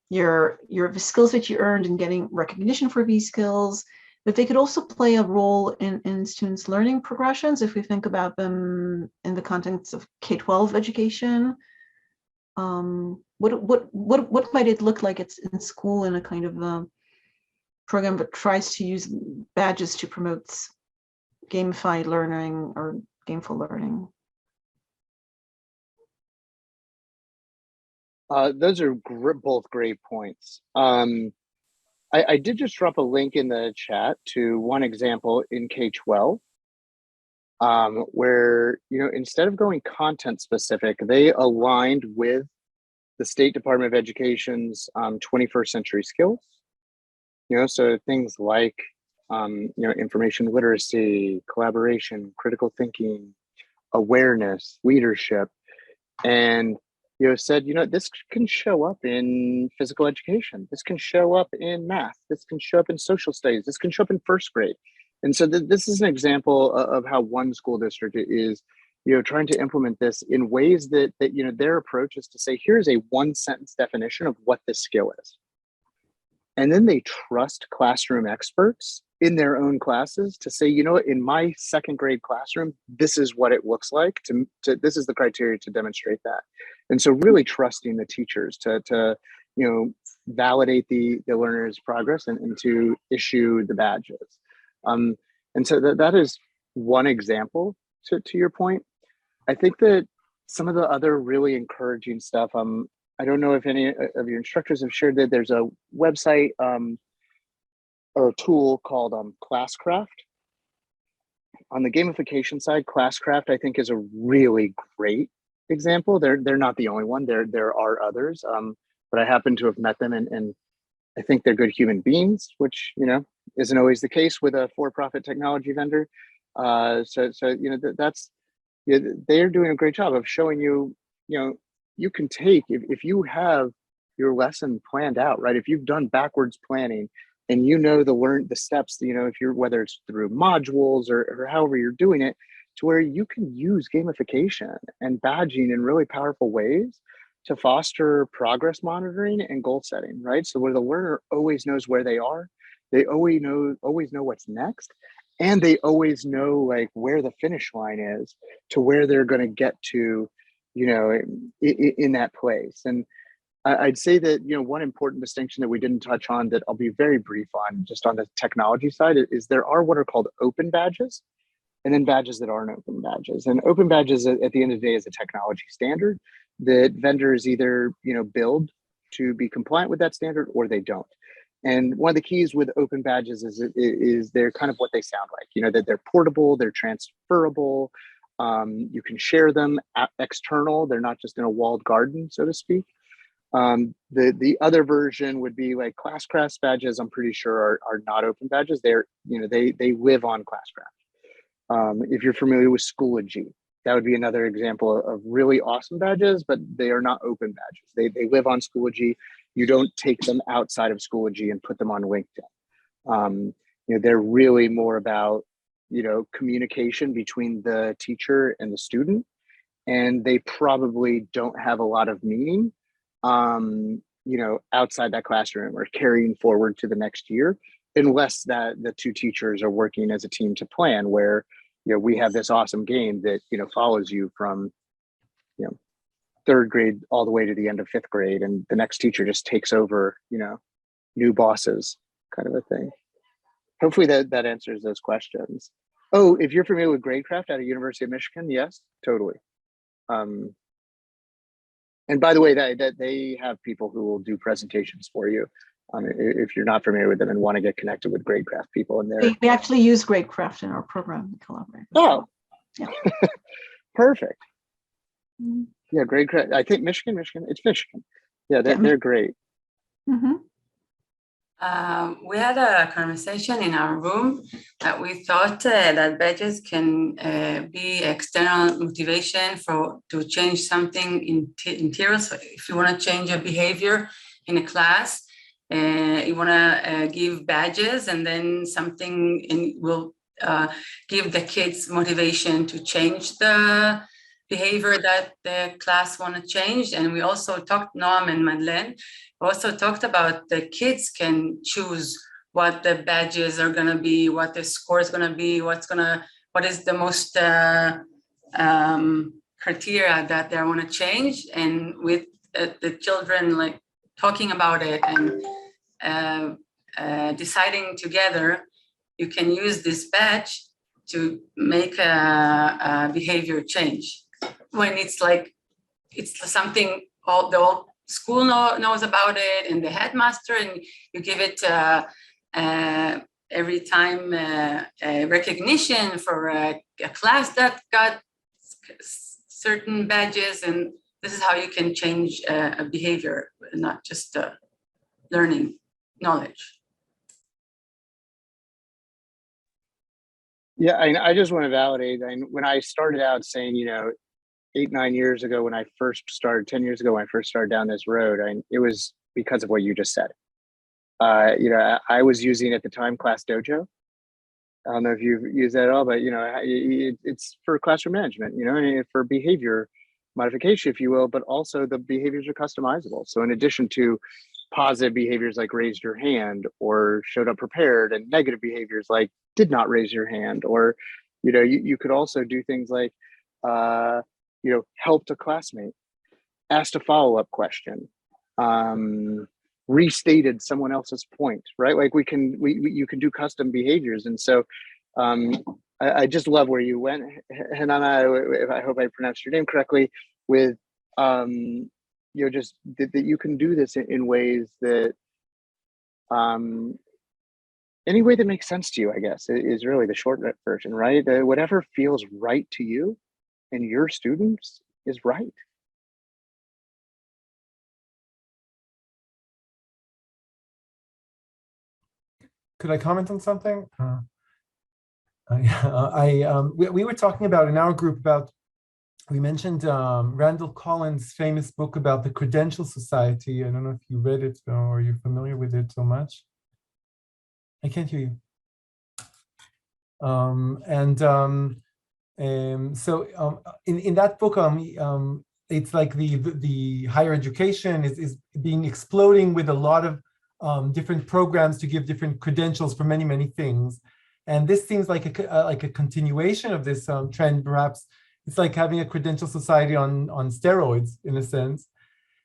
your skills that you earned and getting recognition for these skills, but they could also play a role in students' learning progressions if we think about them in the context of K-12 education. What might it look like it's in school in a kind of program that tries to use badges to promote gamified learning or gameful learning? Those are both great points. I did just drop a link in the chat to one example in K-12, where, you know, instead of going content specific, they aligned with the State Department of Education's 21st century skills. You know, so things like, you know, information literacy, collaboration, critical thinking, awareness, leadership, and, you know, said, you know, this can show up in physical education. This can show up in math. This can show up in social studies. This can show up in first grade. And so this is an example of how one school district is, you know, trying to implement this in ways that you know, their approach is to say, here's a one sentence definition of what this skill is. And then they trust classroom experts in their own classes to say, you know, in my second grade classroom, this is what it looks like this is the criteria to demonstrate that. And so really trusting the teachers to you know, validate the learner's progress and to issue the badges. And so that is one example to your point. I think that some of the other really encouraging stuff, I don't know if any of your instructors have shared that there's a website or a tool called Classcraft. On the gamification side, Classcraft I think is a really great example. They're not the only one. There are others, but I happen to have met them, and I think they're good human beings, which, you know, isn't always the case with a for-profit technology vendor. So you know, that's, you know, they're doing a great job of showing you, you know, you can take, if you have your lesson planned out, right? If you've done backwards planning and you know the steps, you know, if you're, whether it's through modules or however you're doing it, to where you can use gamification and badging in really powerful ways to foster progress monitoring and goal setting, right? So where the learner always knows where they are, they always know what's next, and they always know like where the finish line is to where they're going to get to, you know, in that place. And I'd say that, you know, one important distinction that we didn't touch on that I'll be very brief on, just on the technology side, is there are what are called open badges, and then badges that aren't open badges. And open badges at the end of the day is a technology standard that vendors either, you know, build to be compliant with that standard or they don't. And one of the keys with open badges is they're kind of what they sound like, you know, that they're portable, they're transferable, you can share them external, they're not just in a walled garden, so to speak. The other version would be like Classcraft badges, I'm pretty sure are not open badges. They're, you know, they live on Classcraft. If you're familiar with Schoology, that would be another example of really awesome badges, but they are not open badges. They live on Schoology. You don't take them outside of Schoology and put them on LinkedIn. You know, they're really more about, you know, communication between the teacher and the student, and they probably don't have a lot of meaning, you know, outside that classroom or carrying forward to the next year, unless that the two teachers are working as a team to plan where, you know, we have this awesome game that, you know, follows you from, you know, third grade all the way to the end of fifth grade, and the next teacher just takes over, you know, new bosses kind of a thing. Hopefully that answers those questions. Oh, if you're familiar with Gradecraft out of University of Michigan, yes, totally. And by the way, that they have people who will do presentations for you. If you're not familiar with them and want to get connected with Gradecraft people in there. We actually use Gradecraft in our program. We collaborate. Oh, yeah. Perfect. Mm-hmm. Yeah, Gradecraft. I think Michigan. It's Michigan. Yeah, they're great. Mm-hmm. We had a conversation in our room that we thought that badges can be external motivation to change something interior. So if you want to change a behavior in a class, you want to give badges, and then something will give the kids motivation to change the behavior that the class want to change. And we also talked, Noam and Madeleine, also talked about the kids can choose what the badges are going to be, what the score is going to be, what is the most criteria that they want to change. And with the children like talking about it and deciding together, you can use this badge to make a behavior change. When it's something the whole school knows about it, and the headmaster, and you give it every time recognition for a class that got certain badges, and this is how you can change a behavior, not just learning knowledge. Yeah, I just want to validate. When I started out saying, 8-9 years ago, when I first started, 10 years ago, when I first started down this road, it was because of what you just said. I was using at the time Class Dojo. I don't know if you've used that at all, but it's for classroom management, and for behavior modification, if you will, but also the behaviors are customizable. So in addition to positive behaviors like raised your hand or showed up prepared, and negative behaviors like did not raise your hand, or you could also do things like helped a classmate, asked a follow-up question, restated someone else's point, right? Like you can do custom behaviors. And so I just love where you went, Hanana, I hope I pronounced your name correctly, with just that you can do this in ways that any way that makes sense to you, I guess, is really the short version, right? Whatever feels right to you and your students is right. Could I comment on something? We were talking about in our group about, we mentioned Randall Collins' famous book about the Credential Society. I don't know if you read it or you're familiar with it so much. I can't hear you. So in that book, it's like the higher education is being exploding with a lot of different programs to give different credentials for many, many things. And this seems like a continuation of this trend. Perhaps it's like having a credential society on steroids, in a sense,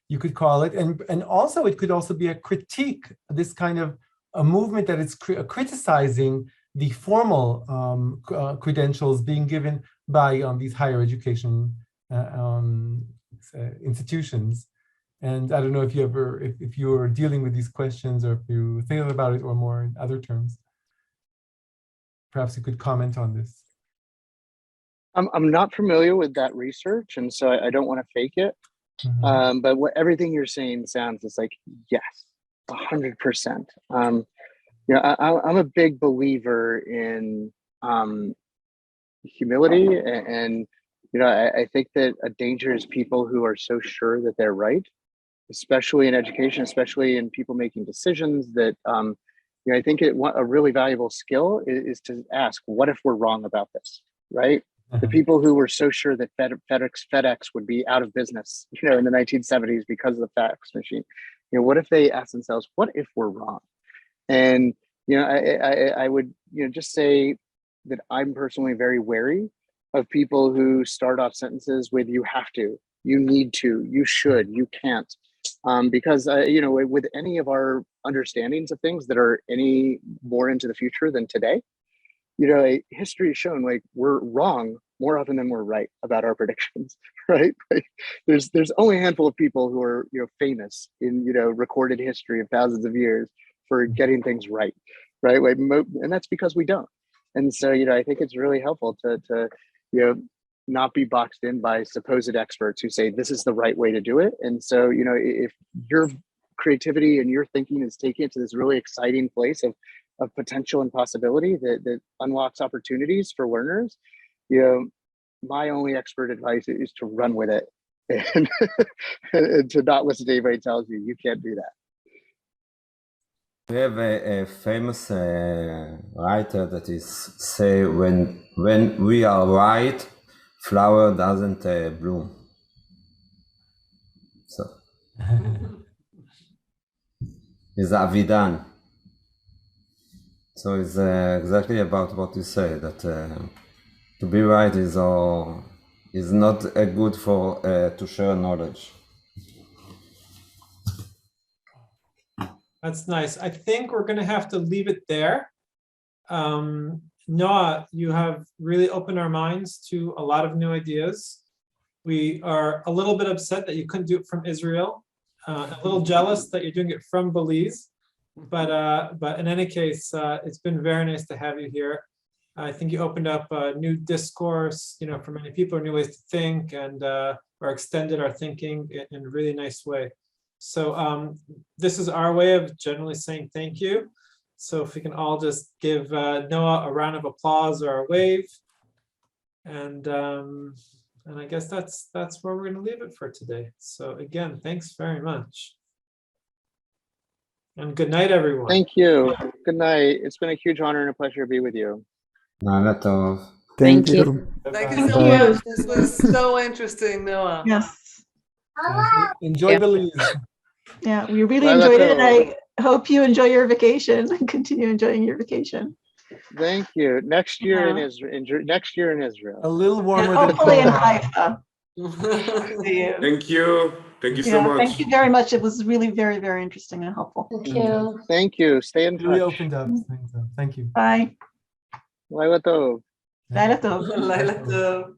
you could call it. And also it could also be a critique, this kind of a movement that is criticizing the formal credentials being given by these higher education institutions. And I don't know if you ever, if you're dealing with these questions, or if you think about it, or more in other terms. Perhaps you could comment on this. I'm not familiar with that research, and so I don't want to fake it. Mm-hmm. But everything you're saying sounds just like, yes, 100%. I'm a big believer in humility, and I think that a danger is people who are so sure that they're right, especially in education, especially in people making decisions. That I think a really valuable skill is to ask, what if we're wrong about this, right? The people who were so sure that FedEx would be out of business, in the 1970s because of the fax machine. What if they ask themselves, what if we're wrong? And I would just say that I'm personally very wary of people who start off sentences with "you have to," "you need to," "you should," "you can't," because with any of our understandings of things that are any more into the future than today, history has shown like we're wrong more often than we're right about our predictions, right? Like, there's only a handful of people who are famous in recorded history of thousands of years for getting things right, right? Like, and that's because we don't. And so I think it's really helpful to not be boxed in by supposed experts who say this is the right way to do it. And so if your creativity and your thinking is taking it to this really exciting place of potential and possibility that unlocks opportunities for learners, my only expert advice is to run with it and, and to not listen to anybody tells you you can't do that. We have a famous writer that is say when we are right, flower doesn't bloom. So it's Avidan. So it's exactly about what you say, that to be right is not good for to share knowledge. That's nice. I think we're going to have to leave it there. Noah, you have really opened our minds to a lot of new ideas. We are a little bit upset that you couldn't do it from Israel, a little jealous that you're doing it from Belize. But in any case, it's been very nice to have you here. I think you opened up a new discourse, for many people, new ways to think, and or extended our thinking in a really nice way. So this is our way of generally saying thank you. So if we can all just give Noah a round of applause or a wave, and I guess that's where we're going to leave it for today. So again, thanks very much. And good night, everyone. Thank you. Good night. It's been a huge honor and a pleasure to be with you. Thank you. Thank you so much. This was so interesting, Noah. Yes. Enjoy Belize. Yeah, we really enjoyed it. And I hope you enjoy your vacation and continue enjoying your vacation. Thank you. Next year in Israel. Next year in Israel. A little warmer. Hopefully in Haifa. See you. Thank you. Thank you so much. Thank you very much. It was really very, very interesting and helpful. Thank you. Thank you. Stay in touch. Really opened up. Thank you. Bye. Laila tov. Laila tov. Laila tov.